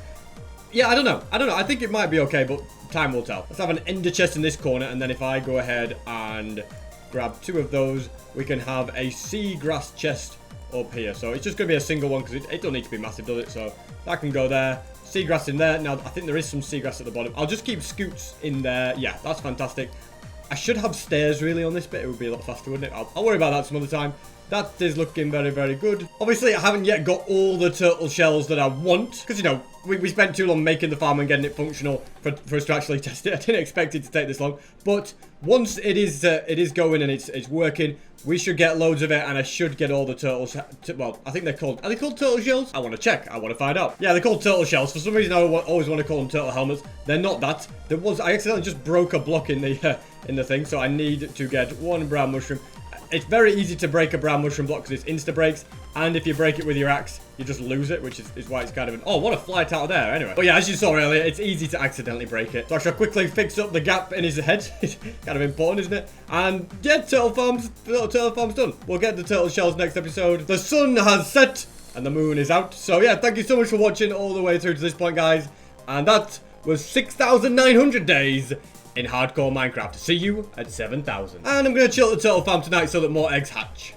yeah, I don't know. I think it might be okay, but time will tell. Let's have an ender chest in this corner, and then if I go ahead and grab 2 of those, we can have a seagrass chest up here. So it's just going to be a single one, because it don't need to be massive, does it? So that can go there. Seagrass in there. Now, I think there is some seagrass at the bottom. I'll just keep scoots in there. Yeah, that's fantastic. I should have stairs, really, on this bit. It would be a lot faster, wouldn't it? I'll worry about that some other time. That is looking very, very good. Obviously, I haven't yet got all the turtle shells that I want, because, you know, we spent too long making the farm and getting it functional for us to actually test it. I didn't expect it to take this long. But once it is going and it's working, we should get loads of it, and I should get all the turtles. Well, I think are they called turtle shells? I want to check. I want to find out. Yeah, they're called turtle shells. For some reason, I always want to call them turtle helmets. They're not that. I accidentally just broke a block in the thing, so I need to get 1 brown mushroom. It's very easy to break a brown mushroom block because it's insta breaks, and if you break it with your axe, you just lose it, which is why it's kind of an... Oh, what a flight out of there, anyway. But yeah, as you saw earlier, it's easy to accidentally break it. So I shall quickly fix up the gap in his head. It's kind of important, isn't it? And yeah, turtle farm's done. We'll get the turtle shells next episode. The sun has set, and the moon is out. So yeah, thank you so much for watching all the way through to this point, guys. And that was 6,900 days in hardcore Minecraft. See you at 7,000. And I'm going to chill at the turtle farm tonight so that more eggs hatch.